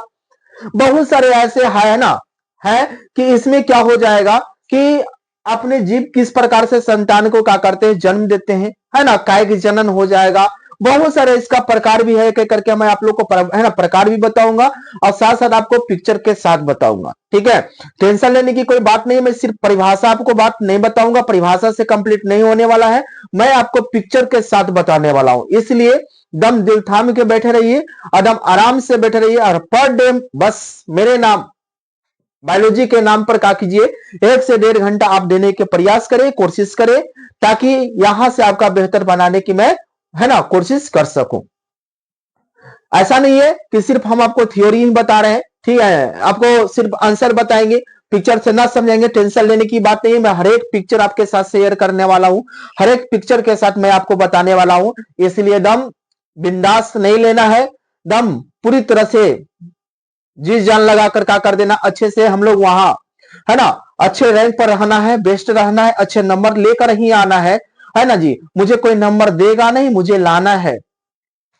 बहुत सारे ऐसे है ना, है कि इसमें क्या हो जाएगा कि अपने जीव किस प्रकार से संतान को क्या करते हैं? जन्म देते हैं, है ना, कायिक जनन हो जाएगा, बहुत सारे इसका प्रकार भी है करके मैं आप लोग को है ना प्रकार भी बताऊंगा और साथ साथ आपको पिक्चर के साथ बताऊंगा। ठीक है, टेंशन लेने की कोई बात नहीं, मैं सिर्फ परिभाषा आपको बात नहीं बताऊंगा, परिभाषा से कंप्लीट नहीं होने वाला है, मैं आपको पिक्चर के साथ बताने वाला हूं। इसलिए दम दिल थाम के बैठे रहिए और दम आराम से बैठे रहिए और पर डे बस मेरे नाम बायोलॉजी के नाम पर क्या कीजिए 1 से 1.5 घंटा आप देने के प्रयास करें, कोशिश करें, ताकि यहां से आपका बेहतर बनाने की मैं है ना कोशिश कर सकूं। ऐसा नहीं है कि सिर्फ हम आपको थ्योरी ही बता रहे हैं, ठीक है, आपको सिर्फ आंसर बताएंगे, पिक्चर से ना समझेंगे, टेंशन लेने की बात नहीं है। मैं हर एक पिक्चर आपके साथ शेयर करने वाला हूं, हर एक पिक्चर के साथ मैं आपको बताने वाला हूं, इसलिए दम बिंदास नहीं लेना है, दम पूरी तरह से जी जान लगा कर क्या कर देना, अच्छे से हम लोग वहां है ना अच्छे रैंक पर रहना है, बेस्ट रहना है, अच्छे नंबर लेकर ही आना है ना जी। मुझे कोई नंबर देगा नहीं, मुझे लाना है।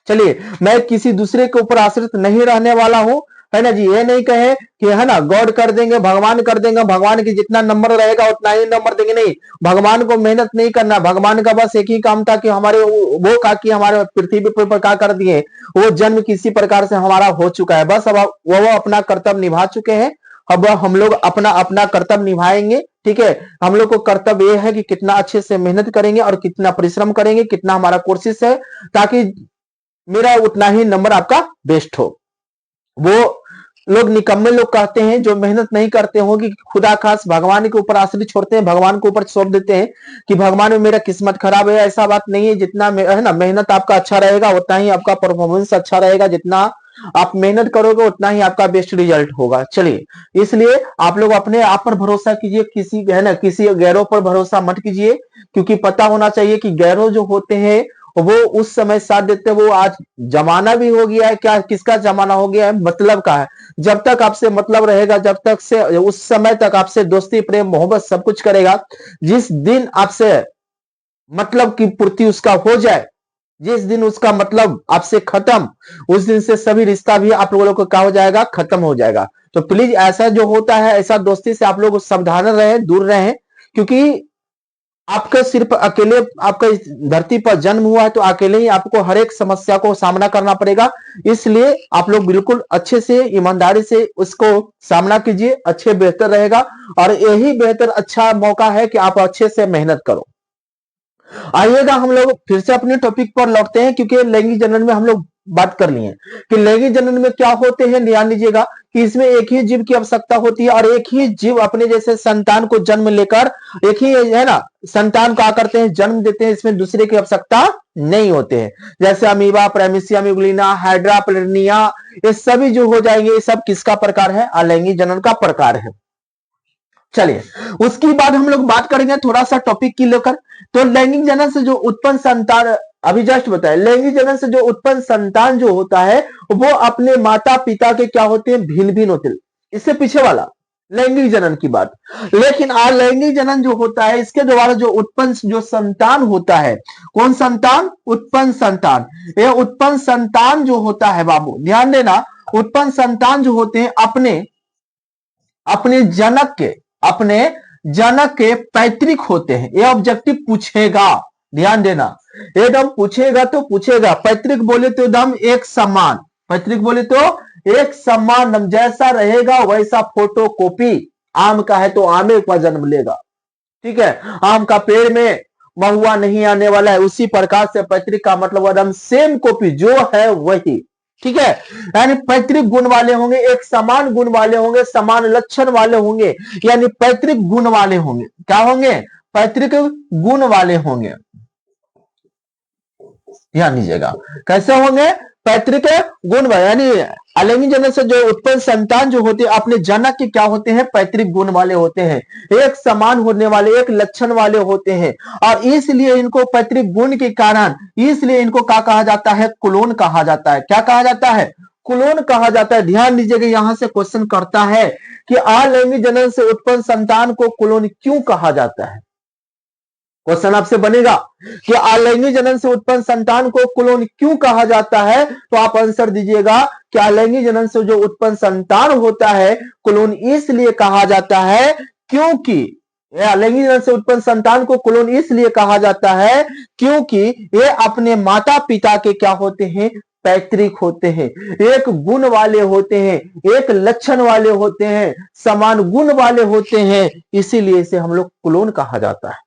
चलिए, मैं किसी दूसरे के ऊपर आश्रित नहीं रहने वाला हूं, है ना जी। ये नहीं कहे कि है ना गॉड कर देंगे, भगवान कर देंगे, भगवान की जितना नंबर रहेगा उतना ही नंबर देंगे, नहीं, भगवान को मेहनत नहीं करना। भगवान का बस एक ही काम था कि हमारे वो का कि हमारे पृथ्वी पर क्या कर दिए, वो जन्म किसी प्रकार से हमारा हो चुका है, बस अब वो अपना कर्तव्य निभा चुके हैं, अब हम लोग अपना अपना कर्तव्य निभाएंगे। ठीक है, हम लोग को कर्तव्य यह है कि कितना अच्छे से मेहनत करेंगे और कितना परिश्रम करेंगे, कितना हमारा कोशिश है, ताकि मेरा उतना ही नंबर आपका बेस्ट हो। वो लोग निकम्मे लोग कहते हैं जो मेहनत नहीं करते हो कि खुदा खास भगवान के ऊपर आश्रित छोड़ते हैं, भगवान के ऊपर सौंप देते हैं कि भगवान में मेरा किस्मत खराब है। ऐसा बात नहीं है, जितना है ना मेहनत आपका अच्छा रहेगा उतना ही आपका परफॉर्मेंस अच्छा रहेगा, जितना आप मेहनत करोगे उतना ही आपका बेस्ट रिजल्ट होगा। चलिए, इसलिए आप लोग अपने आप पर भरोसा कीजिए, किसी है ना किसी गैरों पर भरोसा मत कीजिए, क्योंकि पता होना चाहिए कि गैरों जो होते हैं वो उस समय साथ देते, वो आज जमाना भी हो गया है, क्या किसका जमाना हो गया है, मतलब का है। जब तक आपसे मतलब रहेगा, जब तक से उस समय तक आपसे दोस्ती प्रेम मोहब्बत सब कुछ करेगा। जिस दिन आपसे मतलब की पूर्ति उसका हो जाए, जिस दिन उसका मतलब आपसे खत्म, उस दिन से सभी रिश्ता भी आप लोगों को क्या हो जाएगा, खत्म हो जाएगा। तो प्लीज ऐसा जो होता है, ऐसा दोस्ती से आप लोग सावधान रहें, दूर रहें, क्योंकि आपका सिर्फ अकेले आपका इस धरती पर जन्म हुआ है, तो अकेले ही आपको हर एक समस्या को सामना करना पड़ेगा। इसलिए आप लोग बिल्कुल अच्छे से ईमानदारी से उसको सामना कीजिए, अच्छे बेहतर रहेगा, और यही बेहतर अच्छा मौका है कि आप अच्छे से मेहनत करो। आइएगा हम लोग फिर से अपने टॉपिक पर लौटते हैं, क्योंकि लैंगिक जनन में हम लोग बात कर लिए कि लैंगिक जनन में क्या होते हैं। ध्यान दीजिएगा कि इसमें एक ही जीव की आवश्यकता होती है, और एक ही जीव अपने जैसे संतान को जन्म लेकर एक ही है ना संतान को करते हैं, जन्म देते हैं। इसमें दूसरे की आवश्यकता नहीं होते हैं, जैसे अमीबा, प्राइमेसिया म्यूग्लिना, हाइड्रा प्लेनिया, ये सभी जो हो जाएंगे, ये सब किसका प्रकार है, अलैंगिक जनन का प्रकार है। चलिए, उसके बाद हम लोग बात करेंगे थोड़ा सा टॉपिक की लेकर। तो लैंगिक जनन से जो उत्पन्न संतान, अभी जस्ट बताया, लैंगिक जनन से जो उत्पन्न संतान जो होता है वो अपने माता पिता के क्या होते हैं, भिन्न भिन्न होते हैं। इससे पीछे वाला लैंगिक जनन की बात। लेकिन अलैंगिक जनन जो होता है, इसके द्वारा जो उत्पन्न जो संतान होता है, कौन संतान, उत्पन्न संतान। ये उत्पन्न संतान जो होता है बाबू ध्यान देना, उत्पन्न संतान जो होते हैं अपने अपने जनक के पैतृक होते हैं। ये ऑब्जेक्टिव पूछेगा, ध्यान देना, एकदम पूछेगा तो पूछेगा। पैतृक बोले तो एकदम एक समान, पैतृक बोले तो एक समान, जैसा रहेगा वैसा फोटो कॉपी। आम का है तो आमे का जन्म लेगा, ठीक है, आम का पेड़ में महुआ नहीं आने वाला है, उसी प्रकार से पैतृक का मतलब एकदम सेम कॉपी जो है वही, ठीक है। यानी पैतृक गुण वाले होंगे, एक समान गुण वाले होंगे, समान लक्षण वाले होंगे, यानी पैतृक गुण वाले होंगे। क्या होंगे, पैतृक गुण वाले होंगे। ध्यान दीजिएगा, कैसे होंगे, पैतृक गुण वाले, यानी अलैंगिक जनन से जो उत्पन्न संतान जो होते हैं अपने जनक के क्या होते हैं, पैतृक गुण वाले होते हैं, एक समान होने वाले, एक लक्षण वाले होते हैं। और इसलिए इनको पैतृक गुण के कारण इसलिए इनको क्या कहा जाता है, कुलोन कहा जाता है। क्या कहा जाता है, कुलोन कहा जाता है। ध्यान दीजिएगा, यहां से क्वेश्चन करता है कि अलैंगिक जनन से उत्पन्न संतान को कुलोन क्यों कहा जाता है। क्वेश्चन आपसे बनेगा कि अलैंगिक जनन से उत्पन्न संतान को कुलोन क्यों कहा जाता है, तो आप आंसर दीजिएगा कि अलैंगिक जनन से जो उत्पन्न संतान होता है कुलोन इसलिए कहा जाता है क्योंकि ये अलैंगिक जनन से उत्पन्न संतान को क्लोन इसलिए कहा जाता है क्योंकि ये अपने माता पिता के क्या होते हैं, पैतृक होते हैं, एक गुण वाले होते हैं, एक लक्षण वाले होते हैं, समान गुण वाले होते हैं, इसीलिए इसे हम लोग क्लोन कहा जाता है।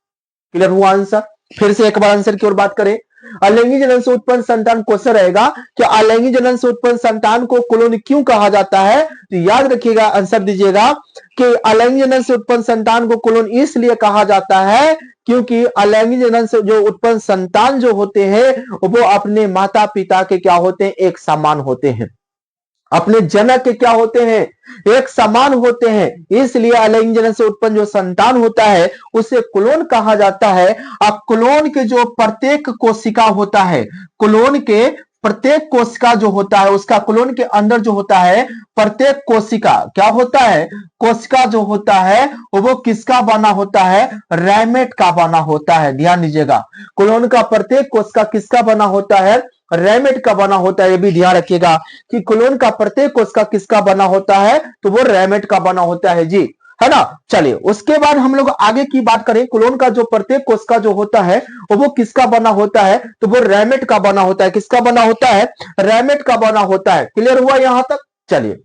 क्लियर हुआ आंसर? फिर से एक बार आंसर की ओर बात करें। अलैंगिक जनन से उत्पन्न संतान क्वेश्चन रहेगा कि अलैंगिक जनन से उत्पन्न संतान को क्लोन क्यों कहा जाता है, तो याद रखिएगा, आंसर दीजिएगा कि अलैंगिक जनन से उत्पन्न संतान को क्लोन इसलिए कहा जाता है क्योंकि अलैंगिक जनन से जो उत्पन्न संतान जो होते हैं वो अपने माता पिता के क्या होते हैं, एक समान होते हैं, अपने जनक के क्या होते हैं, एक समान होते हैं, इसलिए अलैंगिक जनन से उत्पन्न जो संतान होता है उसे क्लोन कहा जाता है। अब क्लोन के जो प्रत्येक कोशिका होता है, क्लोन के प्रत्येक कोशिका जो होता है उसका क्लोन के अंदर जो होता है प्रत्येक कोशिका क्या होता है, कोशिका जो होता है वो किसका बना होता है, रैमेट का बना होता है। ध्यान दीजिएगा, क्लोन का प्रत्येक कोशिका किसका बना होता है, रैमेट का बना होता है। ये भी ध्यान रखिएगा कि क्लोन का प्रत्येक कोशिका किसका बना होता है, तो वो रैमेट का बना होता है जी, है ना। चलिए उसके बाद हम लोग आगे की बात करें, क्लोन का जो प्रत्येक कोशिका जो होता है वो किसका बना होता है, तो वो रैमेट का बना होता है। किसका बना होता है, रैमेट का बना होता है। क्लियर हुआ यहां तक? चलिए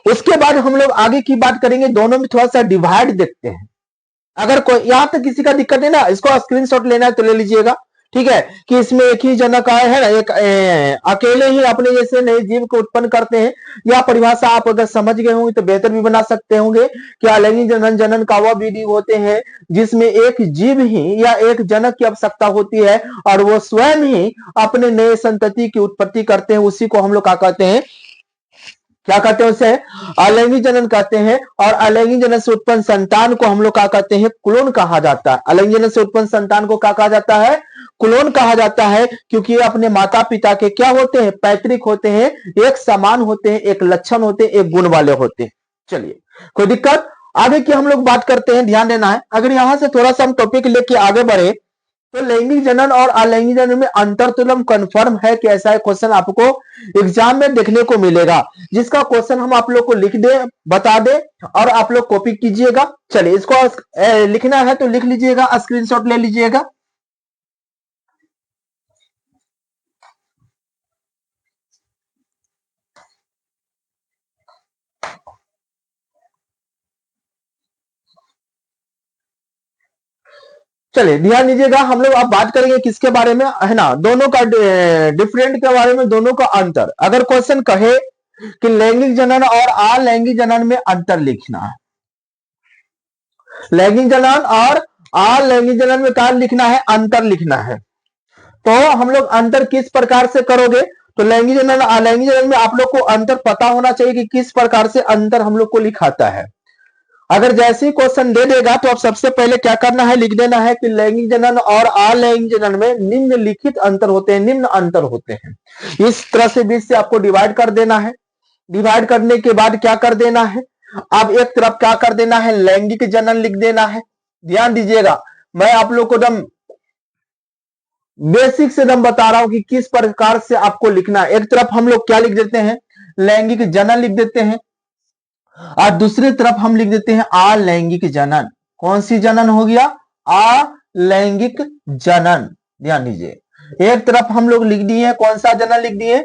उसके बाद हम लोग आगे की बात करेंगे, दोनों में थोड़ा सा डिवाइड देखते हैं। अगर कोई यहां तक किसी का दिक्कत है ना, इसको स्क्रीनशॉट लेना है तो ले लीजिएगा, ठीक है, कि इसमें एक ही जनक आए है ना, एक अकेले ही अपने जैसे नए जीव को उत्पन्न करते हैं। या परिभाषा आप अगर समझ गए होंगे तो बेहतर भी बना सकते होंगे कि अलैंगिक जनन जनन का वह विधि होते हैं जिसमें एक जीव ही या एक जनक की आवश्यकता होती है और वो स्वयं ही अपने नए संतति की उत्पत्ति करते हैं। उसी को हम लोग क्या कहते हैं, क्या कहते हैं, उसे अलैंगिक जनन कहते हैं। और अलैंगिक जनन से उत्पन्न संतान को हम लोग क्या कहते हैं, क्लोन कहा जाता है। अलैंगिक जनन से उत्पन्न संतान को क्या कहा जाता है, क्लोन कहा जाता है, क्योंकि ये अपने माता पिता के क्या होते हैं, पैतृक होते हैं, एक समान होते हैं, एक लक्षण होते हैं, एक गुण वाले होते हैं। चलिए कोई दिक्कत? आगे की हम लोग बात करते हैं, ध्यान देना है। अगर यहां से थोड़ा सा हम टॉपिक लेके आगे बढ़े तो लैंगिक जनन और अलैंगिक जनन में अंतर तुलम कंफर्म है कि ऐसा क्वेश्चन आपको एग्जाम में देखने को मिलेगा, जिसका क्वेश्चन हम आप लोग को लिख दे, बता दे और आप लोग कॉपी कीजिएगा। चलिए इसको लिखना है तो लिख लीजिएगा, स्क्रीनशॉट ले लीजिएगा। चलिए ध्यान दीजिएगा, हम लोग अब बात करेंगे किसके बारे में, है ना, दोनों का डिफरेंट के बारे में, दोनों का अंतर। अगर क्वेश्चन कहे कि लैंगिक जनन और अलैंगिक जनन में अंतर लिखना है, लैंगिक जनन और अलैंगिक जनन में क्या लिखना है, अंतर लिखना है, तो हम लोग अंतर किस प्रकार से करोगे, तो लैंगिक जनन अलैंगिक जनन में आप लोग को अंतर पता होना चाहिए कि किस प्रकार से अंतर हम लोग को लिखाता है। अगर जैसे ही क्वेश्चन दे देगा तो आप सबसे पहले क्या करना है, लिख देना है कि लैंगिक जनन और अलैंगिक जनन में निम्नलिखित अंतर होते हैं, निम्न अंतर होते हैं। इस तरह से बीच से आपको डिवाइड कर देना है। डिवाइड करने के बाद क्या कर देना है, अब एक तरफ क्या कर देना है, लैंगिक जनन लिख देना है। ध्यान दीजिएगा, मैं आप लोग को एकदम बेसिक से एकदम बता रहा हूं कि किस प्रकार से आपको लिखना है। एक तरफ हम लोग क्या लिख देते हैं, लैंगिक जनन लिख देते हैं, और दूसरी तरफ हम लिख देते हैं अलैंगिक जनन। कौन सी जनन हो गया, अलैंगिक जनन। ध्यान दीजिए, एक तरफ हम लोग लिख दिए कौन सा जनन लिख दिए,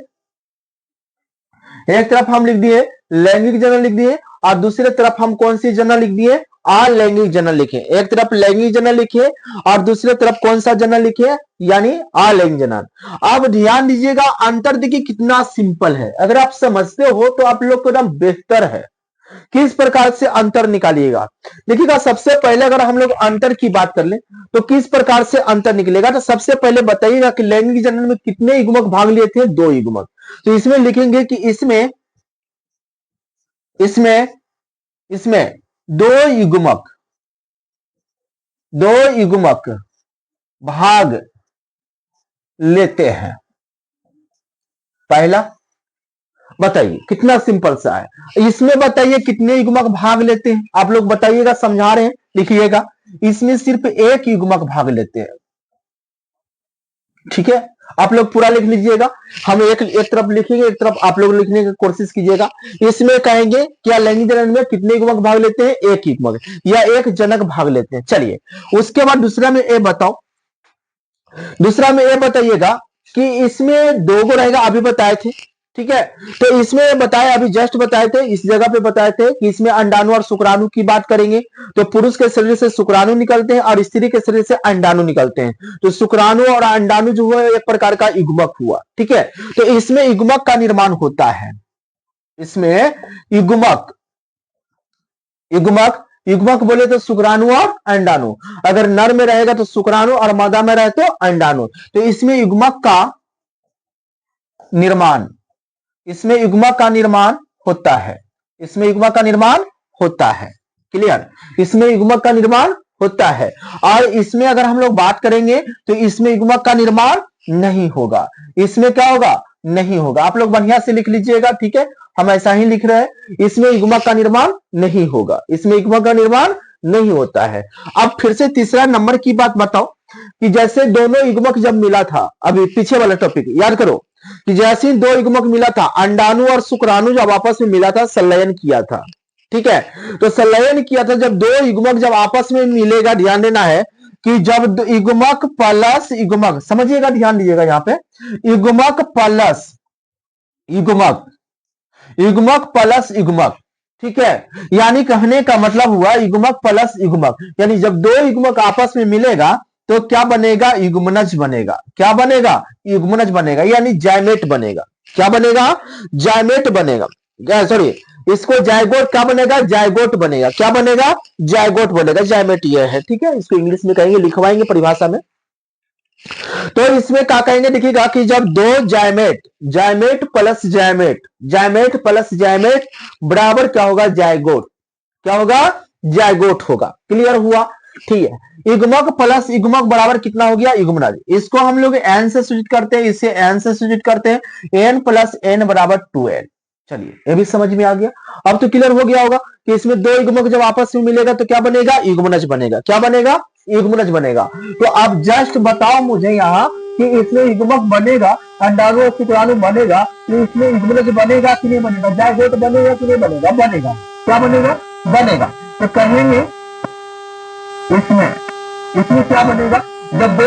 एक तरफ हम लिख दिए लैंगिक जनन लिख दिए, और दूसरी तरफ हम कौन सी जनन लिख दिए, अलैंगिक जनन लिखे। एक तरफ लैंगिक जनन लिखे और दूसरी तरफ कौन सा जनन लिखे, यानी अलैंगिक जनन। अब ध्यान दीजिएगा, अंतर देखिए कितना सिंपल है। अगर आप समझते हो तो आप लोग को एकदम बेहतर है। किस प्रकार से अंतर निकालिएगा, देखिएगा, सबसे पहले अगर हम लोग अंतर की बात कर ले तो किस प्रकार से अंतर निकलेगा, तो सबसे पहले बताइएगा कि लैंगिक जनन में कितने युग्मक भाग लिए थे, 2 युग्मक। तो इसमें लिखेंगे कि इसमें इसमें इसमें 2 युग्मक, 2 युग्मक भाग लेते हैं। पहला बताइए कितना सिंपल सा है। इसमें बताइए कितने युग्मक भाग लेते हैं, आप लोग बताइएगा, समझा रहे हैं, लिखिएगा। इसमें सिर्फ 1 युग्मक भाग लेते हैं, ठीक है। आप लोग पूरा लिख लीजिएगा। हम एक तरफ लिखेंगे, एक तरफ आप लोग लिखने की कोशिश कीजिएगा। इसमें कहेंगे क्या लैंगिक जनन में कितने युग्मक भाग लेते हैं? एक युग्मक या एक जनक भाग लेते हैं। चलिए उसके बाद दूसरा में ये बताओ, दूसरा में ये बताइएगा कि इसमें दो गो रहेगा, अभी बताए थे, ठीक है। तो इसमें बताए, अभी जस्ट बताए थे, इस जगह पे बताए थे कि इसमें अंडाणु और शुक्राणु की बात करेंगे। तो पुरुष के शरीर से शुक्राणु निकलते हैं और स्त्री के शरीर से अंडाणु निकलते हैं। तो शुक्राणु और अंडाणु जो है एक प्रकार का युग्मक हुआ, ठीक है। तो इसमें युग्मक का निर्माण होता है, इसमें युग्मक युग्मक युग्मक बोले तो शुक्राणु और अंडाणु। अगर नर में रहेगा तो शुक्राणु और मादा में रहे तो अंडाणु। तो इसमें युग्मक का निर्माण, इसमें युग्मक का निर्माण होता है, इसमें युग्मक का निर्माण होता है। क्लियर? इसमें युग्मक का निर्माण होता है। और इसमें अगर हम लोग बात करेंगे तो इसमें युग्मक का निर्माण नहीं होगा। इसमें क्या होगा? नहीं होगा। आप लोग बढ़िया से लिख लीजिएगा, ठीक है। हम ऐसा ही लिख रहे हैं, इसमें युग्मक का निर्माण नहीं होगा, इसमें युग्मक का निर्माण नहीं होता है। अब फिर से तीसरा नंबर की बात बताओ कि जैसे दोनों युग्मक जब मिला था, अभी पीछे वाला टॉपिक याद करो कि जैसे दो युग्मक मिला था, अंडाणु और शुक्राणु जब आपस में मिला था, संलयन किया था, ठीक है। तो संलयन किया था, जब दो युग्मक जब आपस में मिलेगा, ध्यान देना है कि जब युग्मक प्लस युग्मक, समझिएगा, ध्यान दीजिएगा यहां पे, युग्मक प्लस युग्मक, युग्मक प्लस युग्मक, ठीक है। यानी कहने का मतलब हुआ युग्मक प्लस युग्मक, यानी जब दो युग्मक आपस में मिलेगा तो क्या बनेगा? युग्मनज बनेगा। क्या बनेगा? युग्मनज बनेगा, यानी जायमेट बनेगा। क्या बनेगा? जायमेट बनेगा। सॉरी, इसको जायगोट क्या बनेगा? जायगोट बनेगा। क्या बनेगा? जायगोट बनेगा। जायमेट ये है, ठीक है। इसको इंग्लिश में कहेंगे, लिखवाएंगे परिभाषा में। तो इसमें क्या कहेंगे, देखिएगा कि जब दो जायमेट, जायमेट प्लस जायमेट, जायमेट प्लस जायमेट बराबर क्या होगा? जायगोट। क्या होगा? जायगोट होगा। क्लियर हुआ? ठीक है। युग्मक प्लस युग्मक बराबर कितना हो गया? युग्मनज। इसको हम लोग एन से सूचित करते हैं, इसे एन से सूचित करते हैं। एन प्लस एन बराबर 2n। चलिए ये भी समझ में आ गया। अब तो क्लियर हो गया होगा कि इसमें दो युग्मक जब आपस में मिलेगा तो क्या बनेगा? युग्मनज बनेगा। क्या बनेगा? युग्मनज बनेगा। तो अब जस्ट बताओ मुझे यहाँ कि इसमें युग्मक बनेगा, अंडाणु और शुक्राणु बनेगा, तो इसमें युग्मनज बनेगा कि नहीं बनेगा? जायगोट बनेगा कि नहीं बनेगा? बनेगा। क्या बनेगा? बनेगा। तो कहेंगे इसमें क्या बनेगा? जब दो